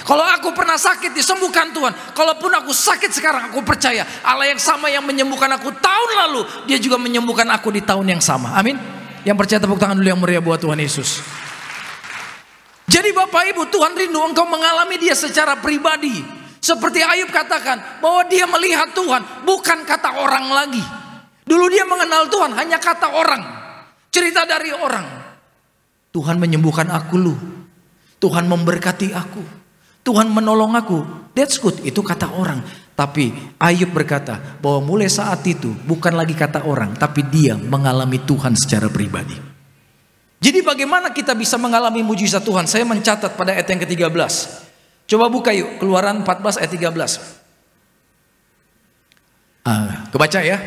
Kalau aku pernah sakit disembuhkan Tuhan, kalaupun aku sakit sekarang, aku percaya Allah yang sama yang menyembuhkan aku tahun lalu, Dia juga menyembuhkan aku di tahun yang sama. Amin. Yang percaya tepuk tangan dulu yang meriah buat Tuhan Yesus. Jadi Bapak Ibu, Tuhan rindu engkau mengalami Dia secara pribadi. Seperti Ayub katakan bahwa dia melihat Tuhan bukan kata orang lagi. Dulu dia mengenal Tuhan hanya kata orang, cerita dari orang. Tuhan menyembuhkan aku lu, Tuhan memberkati aku, Tuhan menolong aku. That's good, itu kata orang. Tapi Ayub berkata bahwa mulai saat itu bukan lagi kata orang, tapi dia mengalami Tuhan secara pribadi. Jadi bagaimana kita bisa mengalami mujizat Tuhan? Saya mencatat pada ayat yang ke-13. Coba buka yuk, Keluaran 14 ayat 13. Kebaca ya.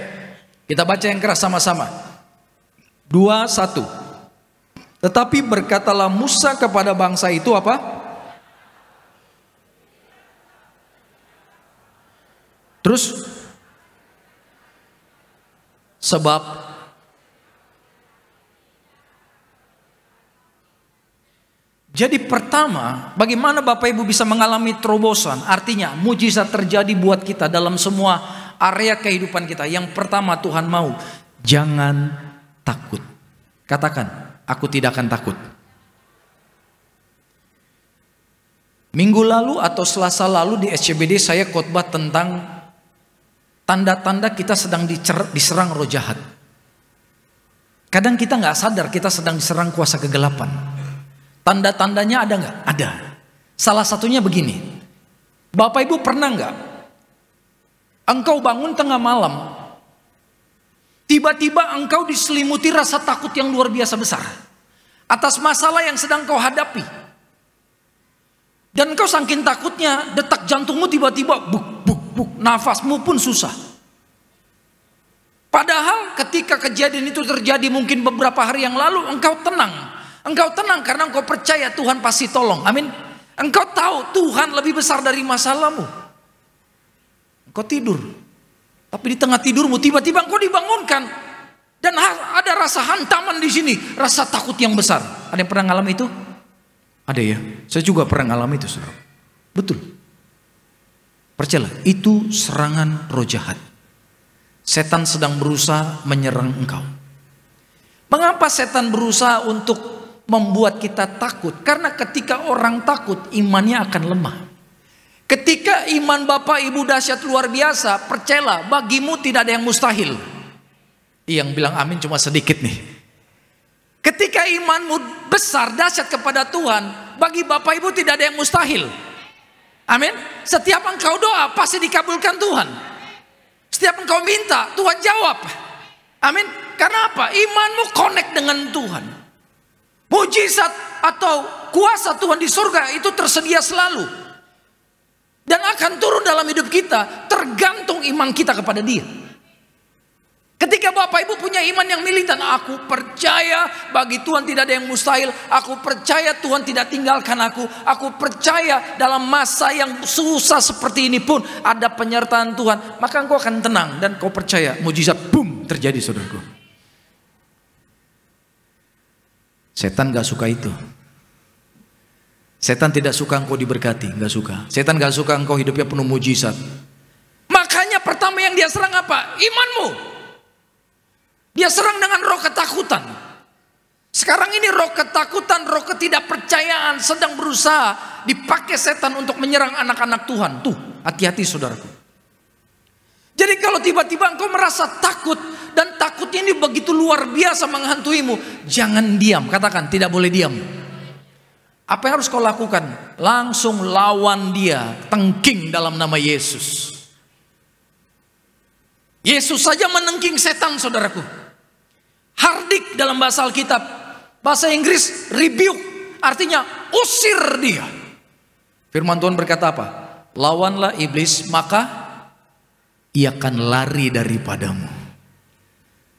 Kita baca yang keras sama-sama. 2, 1. Tetapi berkatalah Musa kepada bangsa itu apa? Terus? Sebab jadi pertama, bagaimana Bapak Ibu bisa mengalami terobosan? Artinya mujizat terjadi buat kita dalam semua area kehidupan kita. Yang pertama Tuhan mau, jangan takut. Katakan, aku tidak akan takut. Minggu lalu atau Selasa lalu di SCBD saya khotbah tentang tanda-tanda kita sedang diserang roh jahat. Kadang kita nggak sadar kita sedang diserang kuasa kegelapan. Tanda-tandanya ada nggak? Ada. Salah satunya begini. Bapak Ibu pernah nggak engkau bangun tengah malam, tiba-tiba engkau diselimuti rasa takut yang luar biasa besar atas masalah yang sedang kau hadapi. Dan engkau saking takutnya, detak jantungmu tiba-tiba buk, buk, buk, nafasmu pun susah. Padahal ketika kejadian itu terjadi mungkin beberapa hari yang lalu, engkau tenang. Engkau tenang karena engkau percaya Tuhan pasti tolong. Amin. Engkau tahu Tuhan lebih besar dari masalahmu. Engkau tidur. Tapi di tengah tidurmu tiba-tiba engkau dibangunkan. Dan ada rasa hantaman di sini. Rasa takut yang besar. Ada yang pernah ngalami itu? Ada ya. Saya juga pernah ngalami itu, saudara. Betul. Percayalah, itu serangan roh jahat. Setan sedang berusaha menyerang engkau. Mengapa setan berusaha untuk membuat kita takut? Karena ketika orang takut, imannya akan lemah. Ketika iman Bapak Ibu dahsyat luar biasa, percayalah, bagimu tidak ada yang mustahil. Yang bilang amin cuma sedikit nih. Ketika imanmu besar, dahsyat kepada Tuhan, bagi Bapak Ibu tidak ada yang mustahil. Amin. Setiap engkau doa pasti dikabulkan Tuhan. Setiap engkau minta, Tuhan jawab. Amin. Karena apa? Imanmu connect dengan Tuhan. Mujizat atau kuasa Tuhan di surga itu tersedia selalu. Dan akan turun dalam hidup kita, tergantung iman kita kepada Dia. Ketika Bapak Ibu punya iman yang militan, aku percaya bagi Tuhan tidak ada yang mustahil. Aku percaya Tuhan tidak tinggalkan aku. Aku percaya dalam masa yang susah seperti ini pun ada penyertaan Tuhan. Maka engkau akan tenang dan kau percaya mujizat boom terjadi, saudaraku. Setan gak suka itu. Setan tidak suka engkau diberkati, gak suka. Setan gak suka engkau hidupnya penuh mujizat. Makanya pertama yang dia serang apa? Imanmu. Dia serang dengan roh ketakutan. Sekarang ini roh ketakutan, roh ketidakpercayaan sedang berusaha dipakai setan untuk menyerang anak-anak Tuhan. Tuh, hati-hati saudaraku. Jadi kalau tiba-tiba engkau merasa takut dan takutnya ini begitu luar biasa menghantuimu, jangan diam. Katakan, tidak boleh diam. Apa yang harus kau lakukan? Langsung lawan dia, tengking dalam nama Yesus. Yesus saja menengking setan, saudaraku. Hardik dalam bahasa Alkitab, bahasa Inggris rebuke, artinya usir dia. Firman Tuhan berkata apa? Lawanlah iblis, maka ia akan lari daripadamu.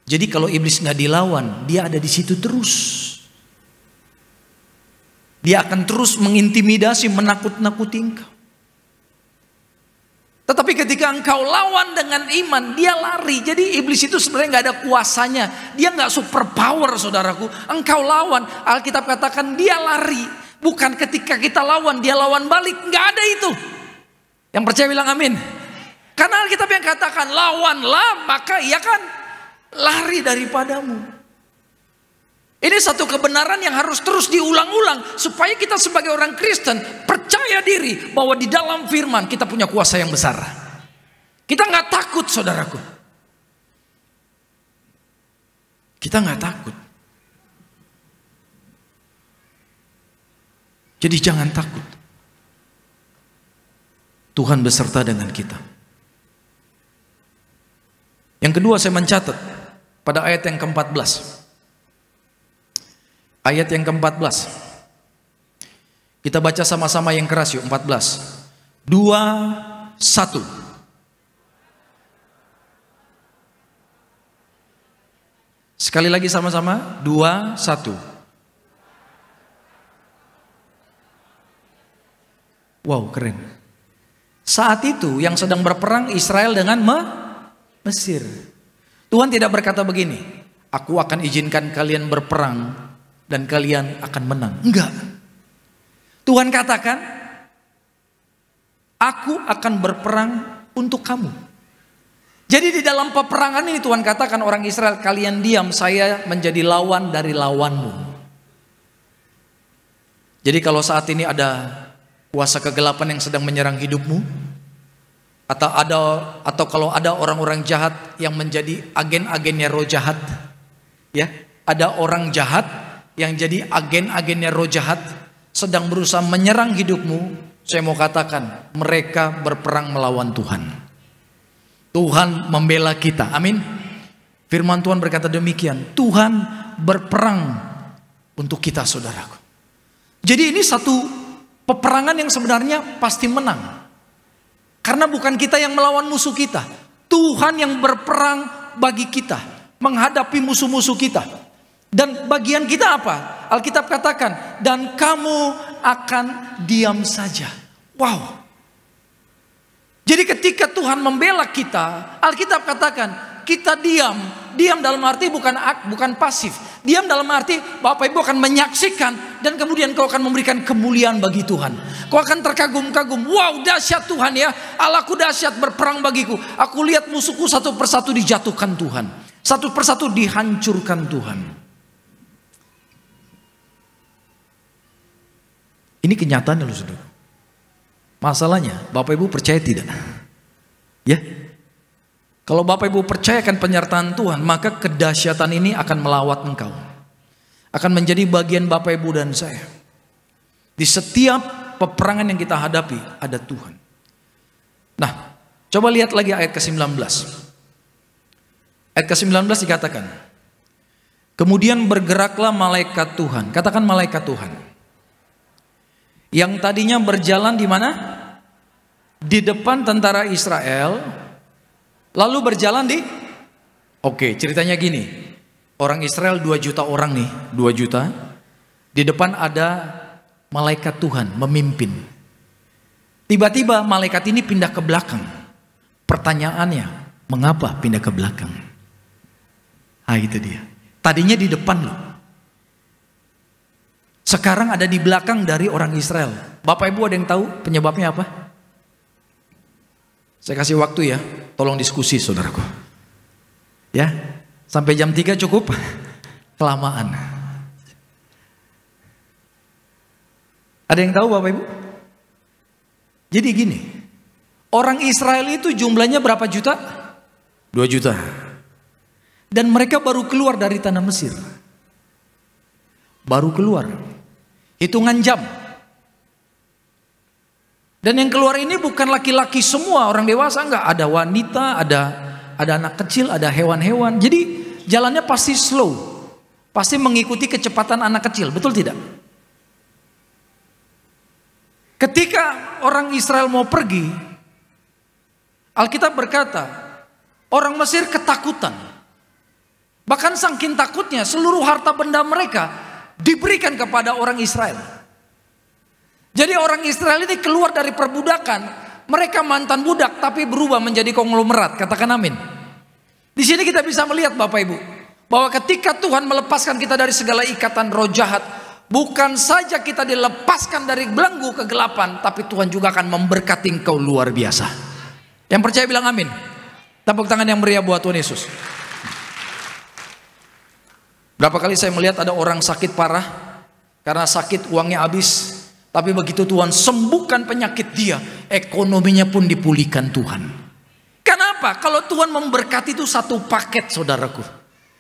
Jadi kalau iblis nggak dilawan, dia ada di situ terus. Dia akan terus mengintimidasi, menakut-nakuti engkau. Tetapi ketika engkau lawan dengan iman, dia lari. Jadi iblis itu sebenarnya nggak ada kuasanya. Dia nggak super power, saudaraku. Engkau lawan, Alkitab katakan dia lari. Bukan ketika kita lawan, dia lawan balik. Nggak ada itu. Yang percaya bilang amin. Karena Alkitab yang katakan lawanlah, maka ia kan lari daripadamu. Ini satu kebenaran yang harus terus diulang-ulang supaya kita sebagai orang Kristen percaya diri bahwa di dalam firman kita punya kuasa yang besar. Kita nggak takut, saudaraku. Kita nggak takut. Jadi jangan takut. Tuhan beserta dengan kita. Yang kedua saya mencatat pada ayat yang ke-14. Ayat yang ke-14. Kita baca sama-sama yang keras yuk, 14. 2, 1. Sekali lagi sama-sama, 2, 1. Wow, keren. Saat itu yang sedang berperang Israel dengan Mesir. Tuhan tidak berkata begini, aku akan izinkan kalian berperang dan kalian akan menang. Enggak. Tuhan katakan, aku akan berperang untuk kamu. Jadi di dalam peperangan ini Tuhan katakan orang Israel, kalian diam, saya menjadi lawan dari lawanmu. Jadi kalau saat ini ada kuasa kegelapan yang sedang menyerang hidupmu, atau kalau ada orang-orang jahat yang menjadi agen-agennya roh jahat, ya, ada orang jahat yang jadi agen-agennya roh jahat sedang berusaha menyerang hidupmu, saya mau katakan mereka berperang melawan Tuhan. Tuhan membela kita. Amin. Firman Tuhan berkata demikian. Tuhan berperang untuk kita, saudaraku. Jadi ini satu peperangan yang sebenarnya pasti menang. Karena bukan kita yang melawan musuh kita. Tuhan yang berperang bagi kita, menghadapi musuh-musuh kita. Dan bagian kita apa? Alkitab katakan, dan kamu akan diam saja. Wow. Jadi ketika Tuhan membela kita, Alkitab katakan kita diam. Diam dalam arti bukan pasif. Diam dalam arti Bapak Ibu akan menyaksikan dan kemudian kau akan memberikan kemuliaan bagi Tuhan. Kau akan terkagum-kagum. Wow, dahsyat Tuhan ya. Allahku dahsyat, berperang bagiku. Aku lihat musuhku satu persatu dijatuhkan Tuhan. Satu persatu dihancurkan Tuhan. Ini kenyataannya loh saudara. Masalahnya Bapak Ibu percaya tidak? Ya. Kalau Bapak Ibu percayakan penyertaan Tuhan, maka kedahsyatan ini akan melawat engkau. Akan menjadi bagian Bapak Ibu dan saya. Di setiap peperangan yang kita hadapi ada Tuhan. Nah, coba lihat lagi ayat ke-19. Ayat ke-19 dikatakan, kemudian bergeraklah malaikat Tuhan. Katakan malaikat Tuhan. Yang tadinya berjalan di mana? Di depan tentara Israel. Lalu berjalan di, oke, ceritanya gini. Orang Israel 2 juta orang nih, 2 juta. Di depan ada malaikat Tuhan memimpin. Tiba-tiba malaikat ini pindah ke belakang. Pertanyaannya, mengapa pindah ke belakang? Ah, itu dia. Tadinya di depan loh. Sekarang ada di belakang dari orang Israel. Bapak Ibu ada yang tahu penyebabnya apa? Saya kasih waktu ya, tolong diskusi saudaraku. Ya, sampai jam 3 cukup? Kelamaan. Ada yang tahu Bapak Ibu? Jadi gini, orang Israel itu jumlahnya berapa juta? 2 juta. Dan mereka baru keluar dari tanah Mesir. Baru keluar. Hitungan jam. Dan yang keluar ini bukan laki-laki semua, orang dewasa enggak, ada wanita, ada anak kecil, ada hewan-hewan. Jadi jalannya pasti slow. Pasti mengikuti kecepatan anak kecil, betul tidak? Ketika orang Israel mau pergi, Alkitab berkata, orang Mesir ketakutan. Bahkan saking takutnya seluruh harta benda mereka diberikan kepada orang Israel. Jadi orang Israel ini keluar dari perbudakan, mereka mantan budak tapi berubah menjadi konglomerat. Katakan amin. Di sini kita bisa melihat Bapak Ibu, bahwa ketika Tuhan melepaskan kita dari segala ikatan roh jahat, bukan saja kita dilepaskan dari belenggu kegelapan, tapi Tuhan juga akan memberkati engkau luar biasa. Yang percaya bilang amin. Tepuk tangan yang meriah buat Tuhan Yesus. Berapa kali saya melihat ada orang sakit parah, karena sakit uangnya habis. Tapi begitu Tuhan sembuhkan penyakit dia, ekonominya pun dipulihkan Tuhan. Kenapa? Kalau Tuhan memberkati itu satu paket saudaraku.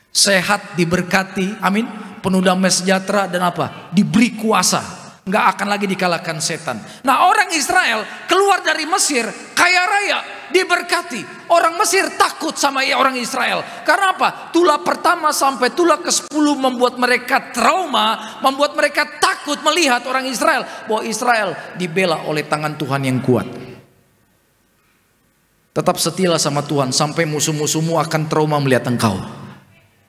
Sehat diberkati, amin. Penuh damai sejahtera dan apa? Diberi kuasa. Nggak akan lagi dikalahkan setan. Nah, orang Israel keluar dari Mesir kaya raya, diberkati. Orang Mesir takut sama orang Israel. Karena apa? Tulah pertama sampai tulah ke-10 membuat mereka trauma, membuat mereka takut melihat orang Israel, bahwa Israel dibela oleh tangan Tuhan yang kuat. Tetap setialah sama Tuhan sampai musuh-musuhmu akan trauma melihat engkau.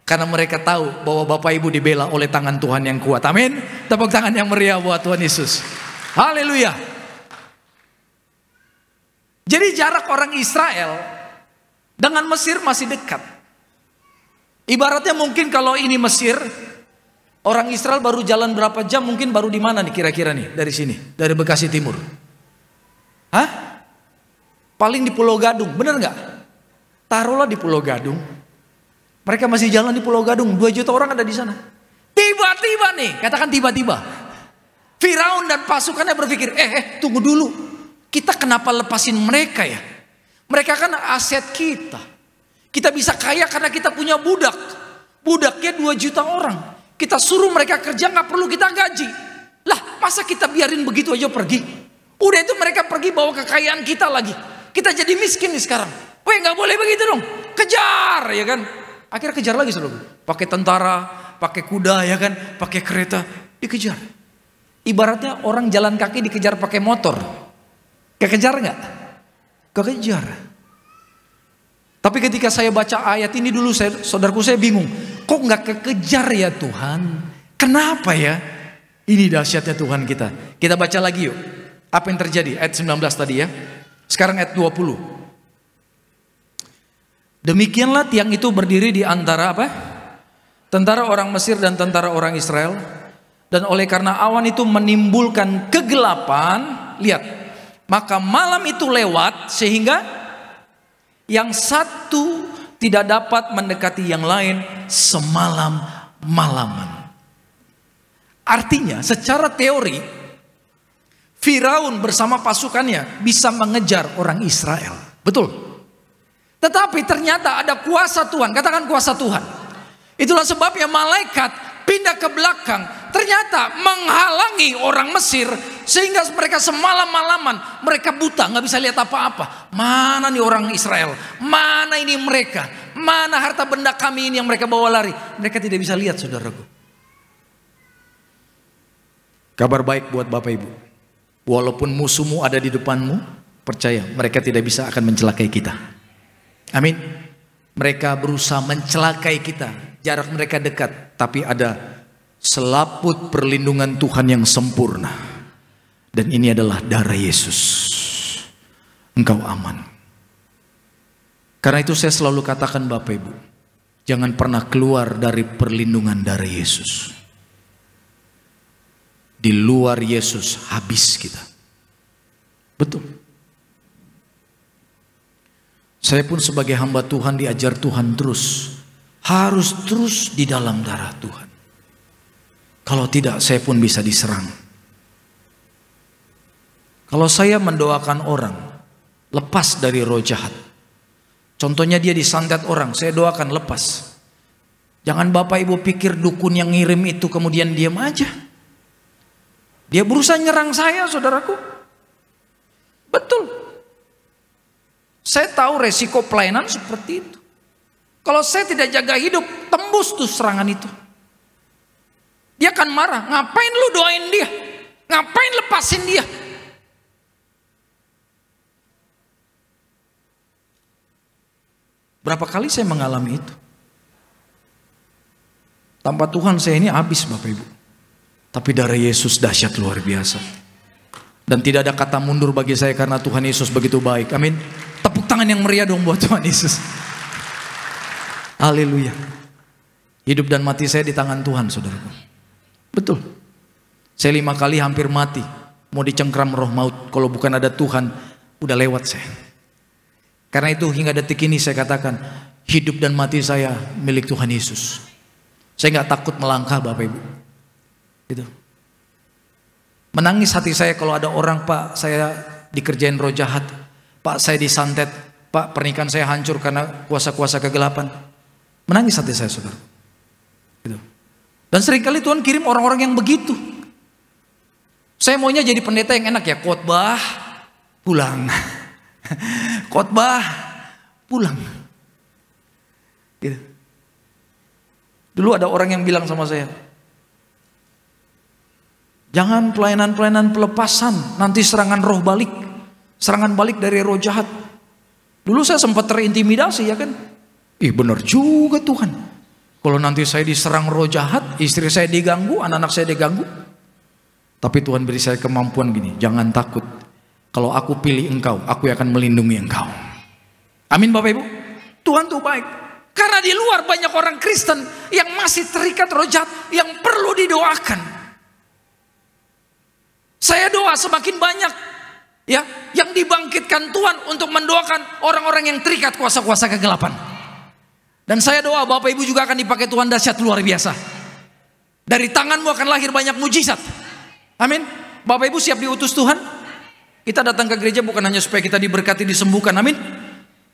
Karena mereka tahu bahwa Bapak Ibu dibela oleh tangan Tuhan yang kuat. Amin. Tepuk tangan yang meriah buat Tuhan Yesus. Haleluya. Jadi jarak orang Israel dengan Mesir masih dekat. Ibaratnya mungkin kalau ini Mesir, orang Israel baru jalan berapa jam, mungkin baru di mana nih kira-kira nih dari sini, dari Bekasi Timur. Hah? Paling di Pulau Gadung, bener nggak? Taruhlah di Pulau Gadung. Mereka masih jalan di Pulau Gadung, 2 juta orang ada di sana. Tiba-tiba nih, katakan tiba-tiba, Firaun dan pasukannya berpikir, tunggu dulu, kita kenapa lepasin mereka ya? Mereka kan aset kita. Kita bisa kaya karena kita punya budak. Budaknya 2 juta orang. Kita suruh mereka kerja nggak perlu kita gaji. Lah masa kita biarin begitu aja pergi? Udah itu mereka pergi bawa kekayaan kita lagi. Kita jadi miskin nih sekarang. Weh nggak boleh begitu dong. Kejar ya kan. Akhirnya kejar lagi saudara. Pakai tentara, pakai kuda ya kan, pakai kereta, dikejar. Ibaratnya orang jalan kaki dikejar pakai motor. Kekejar nggak? Kekejar. Tapi ketika saya baca ayat ini dulu, saudaraku saya bingung. Kok nggak kekejar ya Tuhan? Kenapa ya? Ini dahsyatnya Tuhan kita. Kita baca lagi yuk. Apa yang terjadi? Ayat 19 tadi ya. Sekarang ayat 20. Demikianlah tiang itu berdiri di antara apa? Tentara orang Mesir dan tentara orang Israel. Dan oleh karena awan itu menimbulkan kegelapan, lihat, maka malam itu lewat sehingga yang satu tidak dapat mendekati yang lain semalam-malaman. Artinya secara teori Firaun bersama pasukannya bisa mengejar orang Israel. Betul. Tetapi ternyata ada kuasa Tuhan. Katakan kuasa Tuhan. Itulah sebabnya malaikat pindah ke belakang. Ternyata menghalangi orang Mesir. Sehingga mereka semalam-malaman. Mereka buta, gak bisa lihat apa-apa. Mana nih orang Israel? Mana ini mereka? Mana harta benda kami ini yang mereka bawa lari? Mereka tidak bisa lihat saudaraku. Kabar baik buat Bapak Ibu. Walaupun musuhmu ada di depanmu, percaya mereka tidak bisa akan mencelakai kita. Amin. Mereka berusaha mencelakai kita. Jarak mereka dekat. Tapi ada selaput perlindungan Tuhan yang sempurna. Dan ini adalah darah Yesus. Engkau aman. Karena itu saya selalu katakan Bapak Ibu, jangan pernah keluar dari perlindungan darah Yesus. Di luar Yesus habis kita. Betul. Saya pun sebagai hamba Tuhan diajar Tuhan terus. Harus terus di dalam darah Tuhan. Kalau tidak saya pun bisa diserang. Kalau saya mendoakan orang lepas dari roh jahat. Contohnya dia disantet orang, saya doakan lepas. Jangan Bapak Ibu pikir dukun yang ngirim itu kemudian diam aja. Dia berusaha nyerang saya saudaraku. Betul. Saya tahu resiko pelayanan seperti itu. Kalau saya tidak jaga hidup, tembus tuh serangan itu. Dia akan marah. Ngapain lu doain dia? Ngapain lepasin dia? Berapa kali saya mengalami itu? Tanpa Tuhan saya ini habis Bapak Ibu. Tapi darah Yesus dahsyat luar biasa. Dan tidak ada kata mundur bagi saya karena Tuhan Yesus begitu baik. Amin. Tepuk tangan yang meriah dong buat Tuhan Yesus. Haleluya. Hidup dan mati saya di tangan Tuhan saudaraku. Betul. Saya 5 kali hampir mati. Mau dicengkram roh maut. Kalau bukan ada Tuhan, udah lewat saya. Karena itu hingga detik ini saya katakan, hidup dan mati saya milik Tuhan Yesus. Saya gak takut melangkah Bapak Ibu. Gitu. Menangis hati saya kalau ada orang, Pak saya dikerjain roh jahat, Pak saya disantet, Pak pernikahan saya hancur karena kuasa-kuasa kegelapan. Menangis hati saya saudara. Gitu. Dan seringkali Tuhan kirim orang-orang yang begitu. Saya maunya jadi pendeta yang enak ya, khotbah pulang. Khotbah pulang. Gitu. Dulu ada orang yang bilang sama saya, jangan pelayanan-pelayanan pelepasan, nanti serangan roh balik. Serangan balik dari roh jahat. Dulu saya sempat terintimidasi ya kan. Ih benar juga Tuhan. Kalau nanti saya diserang roh jahat, istri saya diganggu, anak-anak saya diganggu. Tapi Tuhan beri saya kemampuan gini, jangan takut. Kalau aku pilih engkau, aku akan melindungi engkau. Amin Bapak Ibu. Tuhan tuh baik. Karena di luar banyak orang Kristen yang masih terikat roh jahat, yang perlu didoakan. Saya doa semakin banyak ya yang dibangkitkan Tuhan untuk mendoakan orang-orang yang terikat kuasa-kuasa kegelapan. Dan saya doa Bapak Ibu juga akan dipakai Tuhan dahsyat luar biasa. Dari tanganmu akan lahir banyak mujizat. Amin. Bapak Ibu siap diutus Tuhan? Kita datang ke gereja bukan hanya supaya kita diberkati, disembuhkan. Amin.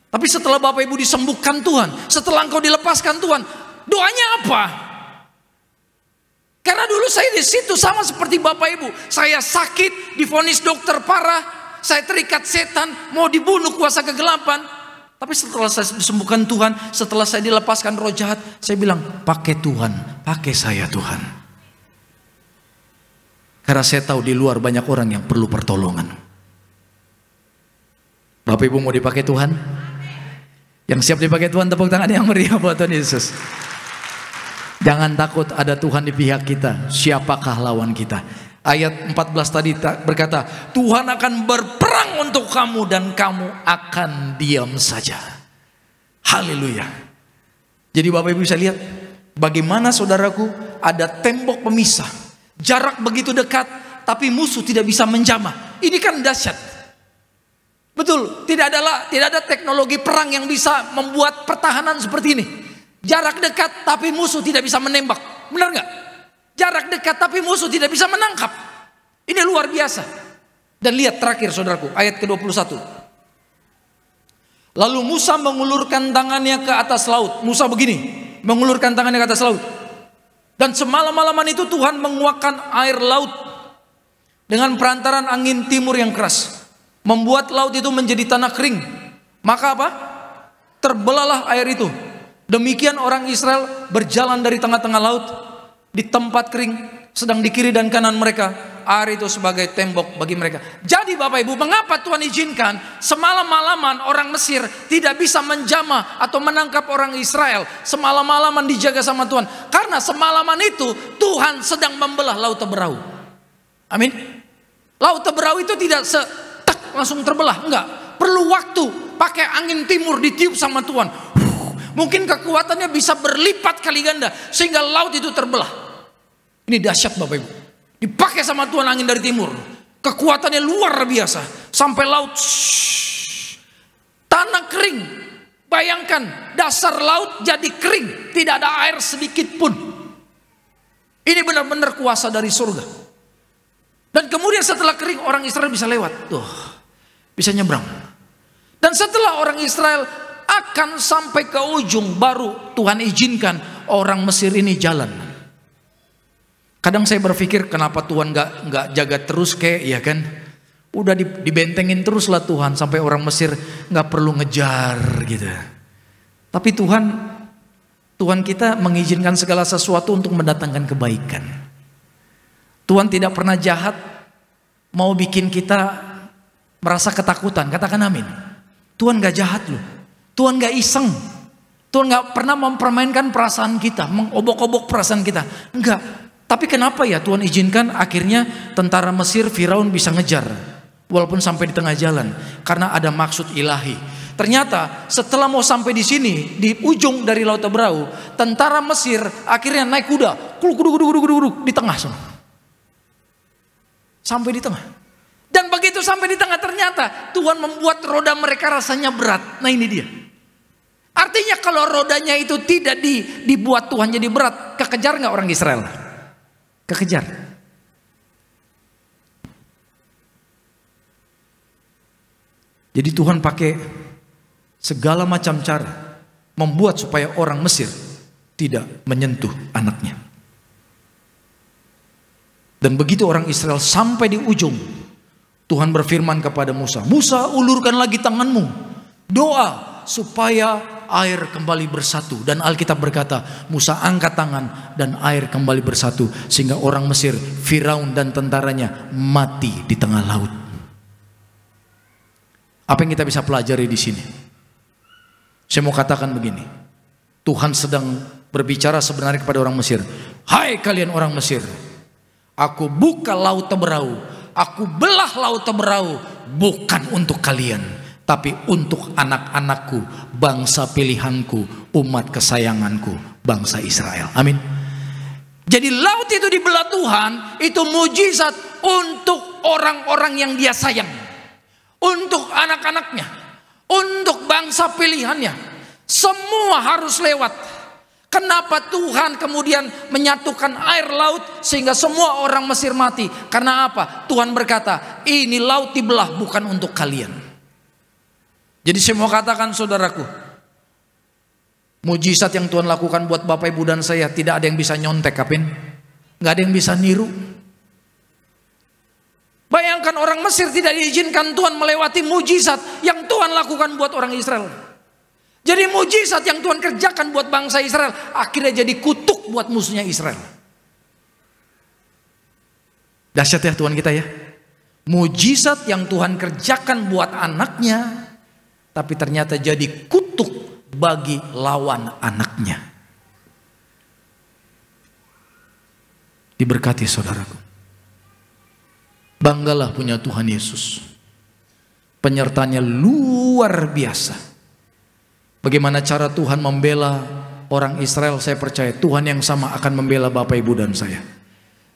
Tapi setelah Bapak Ibu disembuhkan Tuhan, setelah engkau dilepaskan Tuhan, doanya apa? Karena dulu saya di situ sama seperti Bapak Ibu. Saya sakit, divonis dokter parah, saya terikat setan, mau dibunuh kuasa kegelapan. Tapi setelah saya disembuhkan Tuhan, setelah saya dilepaskan roh jahat, saya bilang, pakai Tuhan, pakai saya Tuhan. Karena saya tahu di luar banyak orang yang perlu pertolongan. Bapak Ibu mau dipakai Tuhan? Yang siap dipakai Tuhan, tepuk tangan yang meriah buat Tuhan Yesus. Jangan takut, ada Tuhan di pihak kita. Siapakah lawan kita? Ayat 14 tadi berkata, Tuhan akan berperang untuk kamu dan kamu akan diam saja. Haleluya. Jadi Bapak Ibu bisa lihat bagaimana saudaraku ada tembok pemisah. Jarak begitu dekat tapi musuh tidak bisa menjamah. Ini kan dahsyat. Betul, tidak ada teknologi perang yang bisa membuat pertahanan seperti ini. Jarak dekat tapi musuh tidak bisa menembak. Benar nggak? Jarak dekat tapi musuh tidak bisa menangkap. Ini luar biasa. Dan lihat terakhir saudaraku, ayat ke-21. Lalu Musa mengulurkan tangannya ke atas laut. Musa begini, mengulurkan tangannya ke atas laut. Dan semalam-malaman itu Tuhan menguakkan air laut dengan perantaran angin timur yang keras, membuat laut itu menjadi tanah kering. Maka apa? Terbelahlah air itu. Demikian orang Israel berjalan dari tengah-tengah laut di tempat kering, sedang di kiri dan kanan mereka air itu sebagai tembok bagi mereka. Jadi Bapak Ibu, mengapa Tuhan izinkan semalam-malaman orang Mesir tidak bisa menjamah atau menangkap orang Israel? Semalam-malaman dijaga sama Tuhan. Karena semalaman itu Tuhan sedang membelah laut Teberau. Amin. Laut Teberau itu tidak setek langsung terbelah, enggak. Perlu waktu, pakai angin timur ditiup sama Tuhan. Mungkin kekuatannya bisa berlipat kali ganda sehingga laut itu terbelah. Ini dahsyat Bapak Ibu. Dipakai sama Tuhan angin dari timur. Kekuatannya luar biasa. Sampai laut tanah kering. Bayangkan dasar laut jadi kering. Tidak ada air sedikit pun. Ini benar-benar kuasa dari surga. Dan kemudian setelah kering orang Israel bisa lewat. Tuh, bisa nyebrang. Dan setelah orang Israel akan sampai ke ujung, baru Tuhan izinkan orang Mesir ini jalan. Kadang saya berpikir kenapa Tuhan nggak jaga terus kayak, ya kan? Udah dibentengin terus lah Tuhan sampai orang Mesir nggak perlu ngejar gitu. Tapi Tuhan kita mengizinkan segala sesuatu untuk mendatangkan kebaikan. Tuhan tidak pernah jahat, mau bikin kita merasa ketakutan. Katakan amin. Tuhan nggak jahat loh. Tuhan gak iseng. Tuhan gak pernah mempermainkan perasaan kita, mengobok-obok perasaan kita. Enggak. Tapi kenapa ya Tuhan izinkan akhirnya tentara Mesir, Firaun bisa ngejar walaupun sampai di tengah jalan? Karena ada maksud ilahi. Ternyata setelah mau sampai di sini, di ujung dari Laut Teberau, tentara Mesir akhirnya naik kuda, di tengah sana. Sampai di tengah. Dan begitu sampai di tengah ternyata Tuhan membuat roda mereka rasanya berat. Nah ini dia. Artinya kalau rodanya itu tidak dibuat Tuhan jadi berat, kekejar nggak orang Israel? Kekejar. Jadi Tuhan pakai segala macam cara membuat supaya orang Mesir tidak menyentuh anaknya. Dan begitu orang Israel sampai di ujung, Tuhan berfirman kepada Musa, Musa ulurkan lagi tanganmu, doa supaya air kembali bersatu. Dan Alkitab berkata Musa angkat tangan dan air kembali bersatu, sehingga orang Mesir, Firaun dan tentaranya mati di tengah laut. Apa yang kita bisa pelajari di sini? Saya mau katakan begini, Tuhan sedang berbicara sebenarnya kepada orang Mesir. Hai kalian orang Mesir, aku buka laut Teberau, aku belah laut Teberau bukan untuk kalian, tapi untuk anak-anakku, bangsa pilihanku, umat kesayanganku, bangsa Israel. Amin. Jadi laut itu dibelah Tuhan, itu mujizat untuk orang-orang yang dia sayang, untuk anak-anaknya, untuk bangsa pilihannya. Semua harus lewat. Kenapa Tuhan kemudian menyatukan air laut sehingga semua orang Mesir mati? Karena apa? Tuhan berkata, ini laut dibelah bukan untuk kalian. Jadi saya mau katakan saudaraku, mujizat yang Tuhan lakukan buat Bapak Ibu dan saya tidak ada yang bisa nyontek, kapin. Nggak ada yang bisa niru. Bayangkan orang Mesir tidak diizinkan Tuhan melewati mujizat yang Tuhan lakukan buat orang Israel. Jadi mujizat yang Tuhan kerjakan buat bangsa Israel akhirnya jadi kutuk buat musuhnya Israel. Dahsyat ya Tuhan kita ya. Mujizat yang Tuhan kerjakan buat anaknya, tapi ternyata jadi kutuk bagi lawan anaknya. Diberkati saudaraku. Banggalah punya Tuhan Yesus. Penyertanya luar biasa. Bagaimana cara Tuhan membela orang Israel, saya percaya Tuhan yang sama akan membela Bapak Ibu dan saya.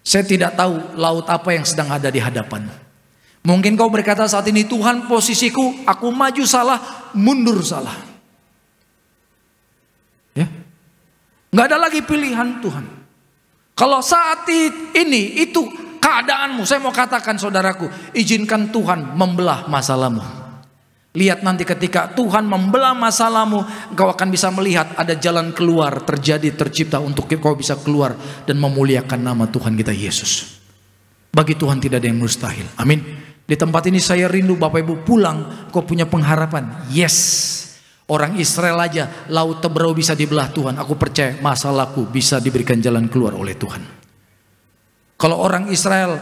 Saya tidak tahu laut apa yang sedang ada di hadapan. Mungkin kau berkata saat ini, Tuhan posisiku, aku maju salah, mundur salah. Ya, nggak ada lagi pilihan Tuhan. Kalau saat ini itu keadaanmu, saya mau katakan saudaraku, izinkan Tuhan membelah masalahmu. Lihat nanti ketika Tuhan membelah masalahmu, engkau akan bisa melihat ada jalan keluar tercipta untuk kau bisa keluar dan memuliakan nama Tuhan kita Yesus. Bagi Tuhan tidak ada yang mustahil. Amin. Di tempat ini saya rindu Bapak Ibu pulang, kau punya pengharapan. Yes. Orang Israel aja laut Teberau bisa dibelah Tuhan. Aku percaya masalahku bisa diberikan jalan keluar oleh Tuhan. Kalau orang Israel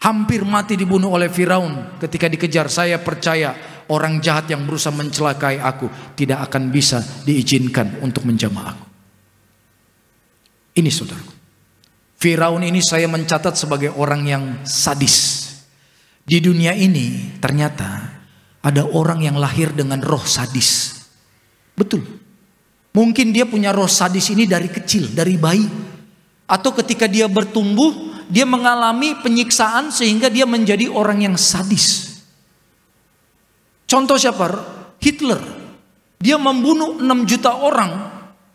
hampir mati dibunuh oleh Firaun ketika dikejar, saya percaya orang jahat yang berusaha mencelakai aku tidak akan bisa diizinkan untuk menjamah aku. Ini saudaraku, Firaun ini saya mencatat sebagai orang yang sadis. Di dunia ini ternyata ada orang yang lahir dengan roh sadis. Betul. Mungkin dia punya roh sadis ini dari kecil, dari bayi. Atau ketika dia bertumbuh, dia mengalami penyiksaan sehingga dia menjadi orang yang sadis. Contoh siapa? Hitler. Dia membunuh 6 juta orang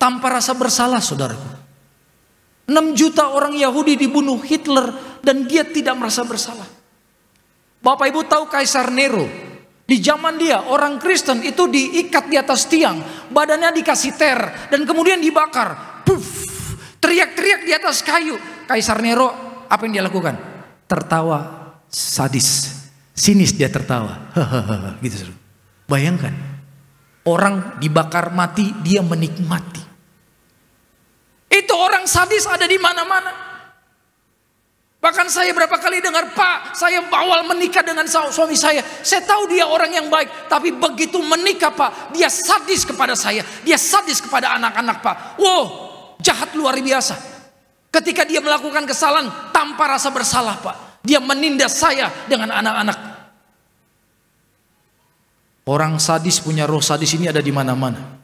tanpa rasa bersalah, saudaraku. 6 juta orang Yahudi dibunuh Hitler dan dia tidak merasa bersalah. Bapak Ibu tahu Kaisar Nero? Di zaman dia orang Kristen itu diikat di atas tiang, badannya dikasih ter dan kemudian dibakar. Puff, teriak-teriak di atas kayu. Kaisar Nero apa yang dia lakukan? Tertawa sadis, sinis dia tertawa. Gitu. Bayangkan, orang dibakar mati dia menikmati. Itu orang sadis ada di mana-mana. Bahkan saya berapa kali dengar, Pak, saya awal menikah dengan suami saya tahu dia orang yang baik, tapi begitu menikah Pak, dia sadis kepada saya, dia sadis kepada anak-anak Pak. Wow, jahat luar biasa. Ketika dia melakukan kesalahan tanpa rasa bersalah Pak, dia menindas saya dengan anak-anak. Orang sadis punya roh sadis ini ada di mana-mana.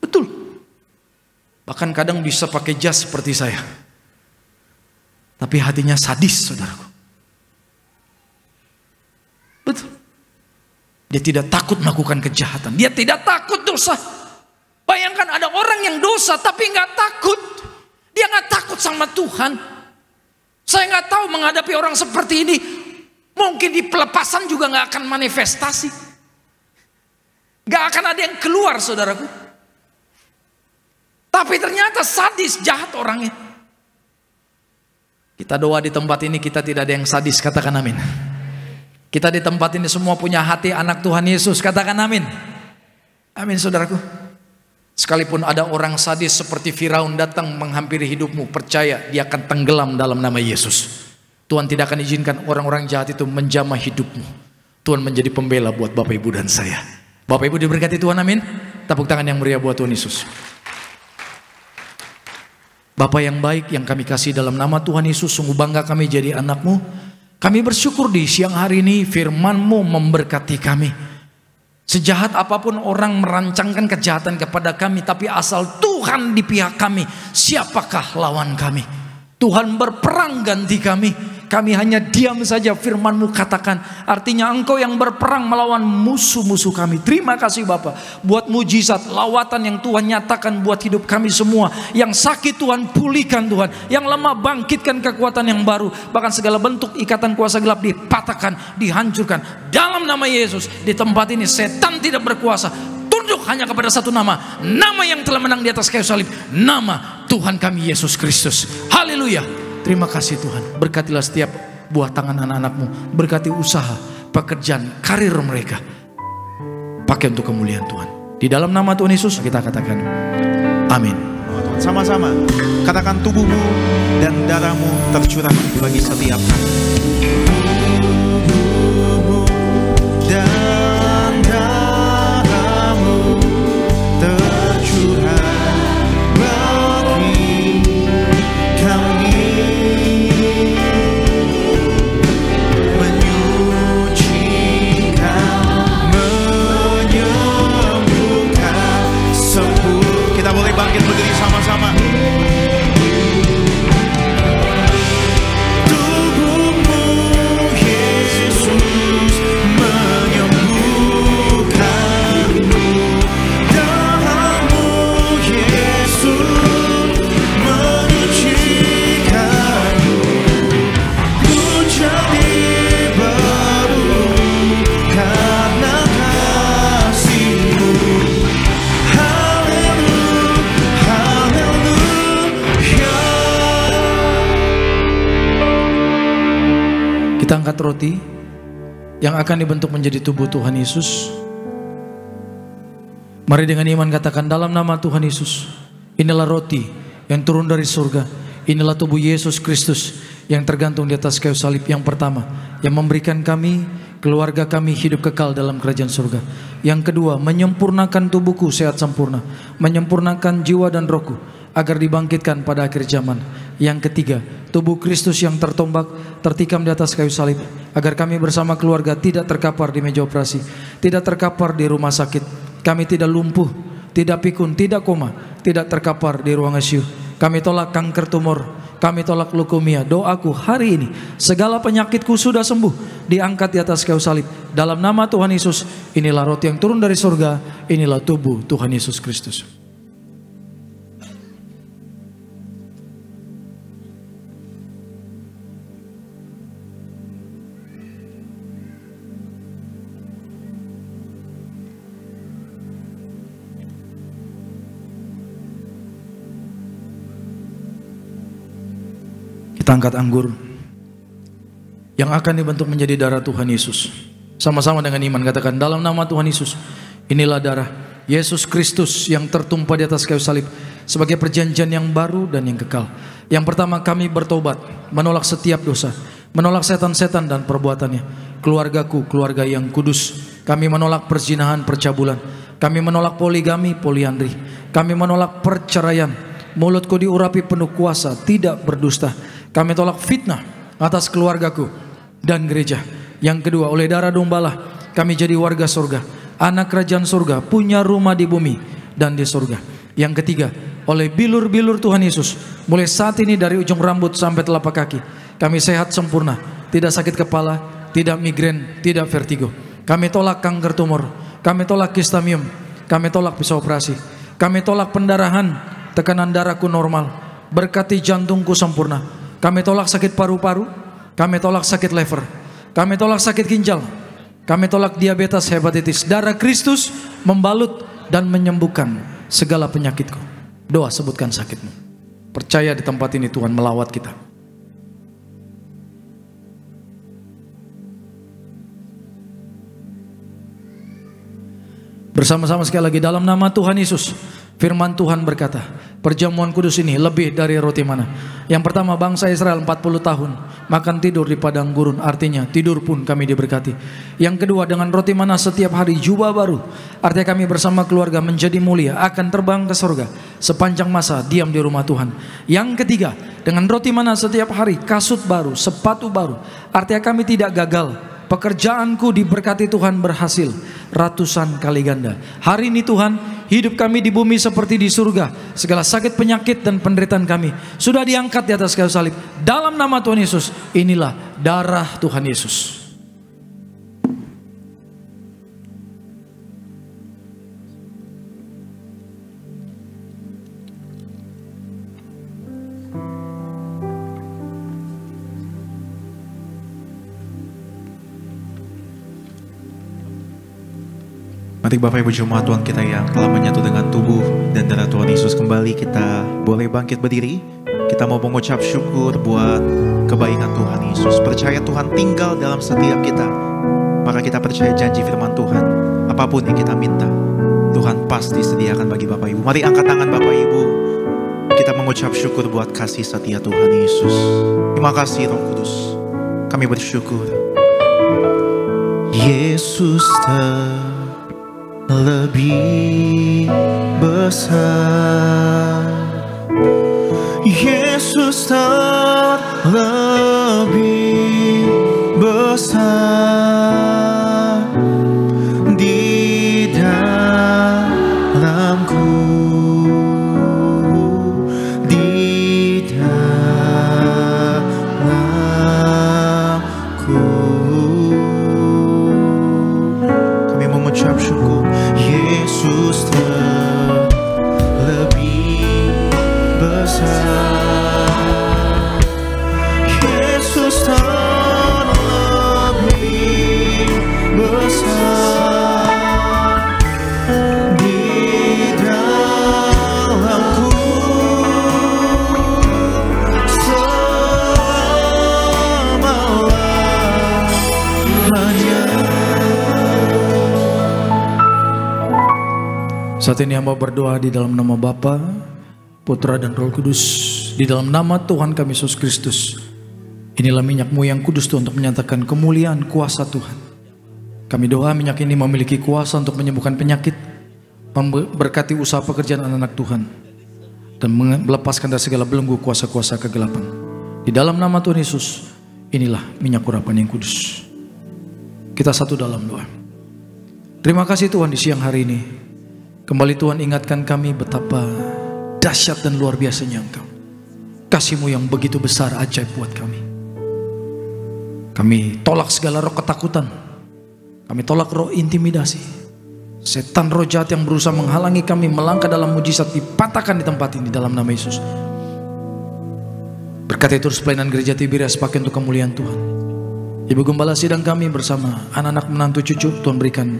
Betul. Bahkan kadang bisa pakai jas seperti saya. Tapi hatinya sadis, saudaraku. Betul. Dia tidak takut melakukan kejahatan. Dia tidak takut dosa. Bayangkan ada orang yang dosa tapi nggak takut. Dia nggak takut sama Tuhan. Saya nggak tahu menghadapi orang seperti ini. Mungkin di pelepasan juga nggak akan manifestasi. Nggak akan ada yang keluar, saudaraku. Tapi ternyata sadis, jahat orangnya. Kita doa di tempat ini kita tidak ada yang sadis, katakan amin. Kita di tempat ini semua punya hati anak Tuhan Yesus, katakan amin. Amin saudaraku. Sekalipun ada orang sadis seperti Firaun datang menghampiri hidupmu, percaya dia akan tenggelam dalam nama Yesus. Tuhan tidak akan izinkan orang-orang jahat itu menjamah hidupmu. Tuhan menjadi pembela buat Bapak Ibu dan saya. Bapak Ibu diberkati Tuhan, amin. Tepuk tangan yang meriah buat Tuhan Yesus. Bapa yang baik yang kami kasih dalam nama Tuhan Yesus, sungguh bangga kami jadi anak-Mu. Kami bersyukur di siang hari ini firman-Mu memberkati kami. Sejahat apapun orang merancangkan kejahatan kepada kami, tapi asal Tuhan di pihak kami, siapakah lawan kami? Tuhan berperang ganti kami. Kami hanya diam saja, firman-Mu katakan. Artinya Engkau yang berperang melawan musuh-musuh kami. Terima kasih Bapa buat mujizat, lawatan yang Tuhan nyatakan buat hidup kami semua. Yang sakit Tuhan pulihkan Tuhan. Yang lemah bangkitkan kekuatan yang baru. Bahkan segala bentuk ikatan kuasa gelap dipatahkan, dihancurkan. Dalam nama Yesus, di tempat ini setan tidak berkuasa. Tunduk tunduk hanya kepada satu nama, nama yang telah menang di atas kayu salib, nama Tuhan kami Yesus Kristus. Haleluya. Terima kasih Tuhan. Berkatilah setiap buah tangan anak-anakmu, berkati usaha, pekerjaan, karir mereka. Pakai untuk kemuliaan Tuhan. Di dalam nama Tuhan Yesus kita katakan amin. Sama-sama katakan, tubuhmu dan darahmu tercurah bagi setiap kami. Tubuhmu dan darahmu tercurah bagi kami, menyucikan, menyembuhkan, sembuh. Kita boleh bangkit berdiri sama-sama. Tubuhmu Yesus menyembuhkanmu, darahmu Yesus menyucikanmu, ku jadi baru karena kasih-Mu. Kita angkat roti yang akan dibentuk menjadi tubuh Tuhan Yesus. Mari dengan iman katakan, dalam nama Tuhan Yesus, inilah roti yang turun dari surga. Inilah tubuh Yesus Kristus yang tergantung di atas kayu salib, yang pertama, yang memberikan kami, keluarga kami hidup kekal dalam kerajaan surga. Yang kedua, menyempurnakan tubuhku sehat sempurna, menyempurnakan jiwa dan rohku agar dibangkitkan pada akhir zaman. Yang ketiga, tubuh Kristus yang tertombak, tertikam di atas kayu salib, agar kami bersama keluarga tidak terkapar di meja operasi, tidak terkapar di rumah sakit. Kami tidak lumpuh, tidak pikun, tidak koma, tidak terkapar di ruang ICU. Kami tolak kanker tumor, kami tolak leukemia. Doaku hari ini, segala penyakitku sudah sembuh, diangkat di atas kayu salib. Dalam nama Tuhan Yesus, inilah roti yang turun dari surga, inilah tubuh Tuhan Yesus Kristus. Kita angkat anggur yang akan dibentuk menjadi darah Tuhan Yesus. Sama-sama dengan iman katakan, dalam nama Tuhan Yesus, inilah darah Yesus Kristus yang tertumpah di atas kayu salib sebagai perjanjian yang baru dan yang kekal. Yang pertama, kami bertobat, menolak setiap dosa, menolak setan-setan dan perbuatannya. Keluargaku, keluarga yang kudus. Kami menolak perzinahan, percabulan. Kami menolak poligami, poliandri. Kami menolak perceraian. Mulutku diurapi penuh kuasa, tidak berdusta. Kami tolak fitnah atas keluargaku dan gereja. Yang kedua, oleh darah dombalah kami jadi warga surga, anak kerajaan surga, punya rumah di bumi dan di surga. Yang ketiga, oleh bilur-bilur Tuhan Yesus, mulai saat ini dari ujung rambut sampai telapak kaki, kami sehat sempurna, tidak sakit kepala, tidak migrain, tidak vertigo. Kami tolak kanker tumor, kami tolak kistamium, kami tolak pisau operasi, kami tolak pendarahan, tekanan darahku normal, berkati jantungku sempurna. Kami tolak sakit paru-paru, kami tolak sakit liver, kami tolak sakit ginjal, kami tolak diabetes, hepatitis. Darah Kristus membalut dan menyembuhkan segala penyakitku. Doa, sebutkan sakitmu. Percaya di tempat ini Tuhan melawat kita. Bersama-sama sekali lagi, dalam nama Tuhan Yesus. Firman Tuhan berkata, perjamuan kudus ini lebih dari roti mana. Yang pertama, bangsa Israel 40 tahun makan tidur di padang gurun, artinya tidur pun kami diberkati. Yang kedua, dengan roti mana setiap hari jubah baru, artinya kami bersama keluarga menjadi mulia, akan terbang ke surga sepanjang masa diam di rumah Tuhan. Yang ketiga, dengan roti mana setiap hari kasut baru, sepatu baru, artinya kami tidak gagal. Pekerjaanku diberkati Tuhan, berhasil ratusan kali ganda. Hari ini Tuhan, hidup kami di bumi seperti di surga. Segala sakit, penyakit dan penderitaan kami sudah diangkat di atas kayu salib. Dalam nama Tuhan Yesus, inilah darah Tuhan Yesus. Mari Bapak Ibu jemaat Tuhan kita yang telah menyatu dengan tubuh dan darah Tuhan Yesus, kembali kita boleh bangkit berdiri. Kita mau mengucap syukur buat kebaikan Tuhan Yesus. Percaya Tuhan tinggal dalam setiap kita. Maka kita percaya janji firman Tuhan. Apapun yang kita minta, Tuhan pasti sediakan bagi Bapak Ibu. Mari angkat tangan Bapak Ibu. Kita mengucap syukur buat kasih setia Tuhan Yesus. Terima kasih Roh Kudus. Kami bersyukur. Yesus lebih besar, Yesus lebih besar di dalamku, di dalamku. Kami mengucap syukur. Yesus lebih besar, Yesus lebih besar di dalamku selama-lamanya. Saat ini hamba berdoa di dalam nama Bapa, Putra dan Roh Kudus, di dalam nama Tuhan kami Yesus Kristus. Inilah minyak-Mu yang kudus Tuhan untuk menyatakan kemuliaan kuasa Tuhan. Kami doa minyak ini memiliki kuasa untuk menyembuhkan penyakit, memberkati usaha pekerjaan anak-anak Tuhan, dan melepaskan dari segala belenggu kuasa-kuasa kegelapan. Di dalam nama Tuhan Yesus, inilah minyak urapan yang kudus. Kita satu dalam doa. Terima kasih Tuhan di siang hari ini. Kembali Tuhan ingatkan kami betapa dahsyat dan luar biasanya Engkau. Kasih-Mu yang begitu besar ajaib buat kami. Kami tolak segala roh ketakutan. Kami tolak roh intimidasi. Setan roh jahat yang berusaha menghalangi kami melangkah dalam mujizat dipatahkan di tempat ini dalam nama Yesus. Berkati terus pelayanan gereja Tiberias pakai untuk kemuliaan Tuhan. Ibu Gembala sidang kami bersama anak-anak menantu cucu, Tuhan berikan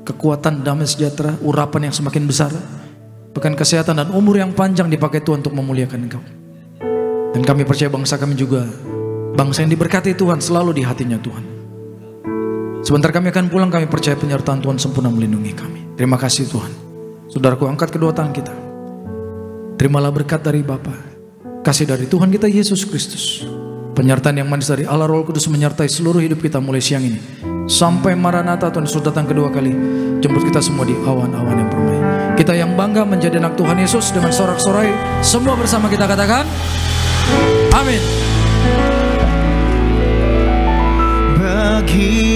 kekuatan, damai sejahtera, urapan yang semakin besar, bahkan kesehatan dan umur yang panjang dipakai Tuhan untuk memuliakan Engkau. Dan kami percaya bangsa kami juga bangsa yang diberkati Tuhan selalu di hatinya Tuhan. Sebentar kami akan pulang, kami percaya penyertaan Tuhan sempurna melindungi kami. Terima kasih Tuhan. Saudaraku, angkat kedua tangan kita. Terimalah berkat dari Bapa, kasih dari Tuhan kita Yesus Kristus, penyertaan yang manis dari Allah Roh Kudus menyertai seluruh hidup kita mulai siang ini sampai Maranatha Tuhan Yesus datang kedua kali. Jemput kita semua di awan-awan yang permai. Kita yang bangga menjadi anak Tuhan Yesus dengan sorak-sorai, semua bersama kita katakan amin. Bagi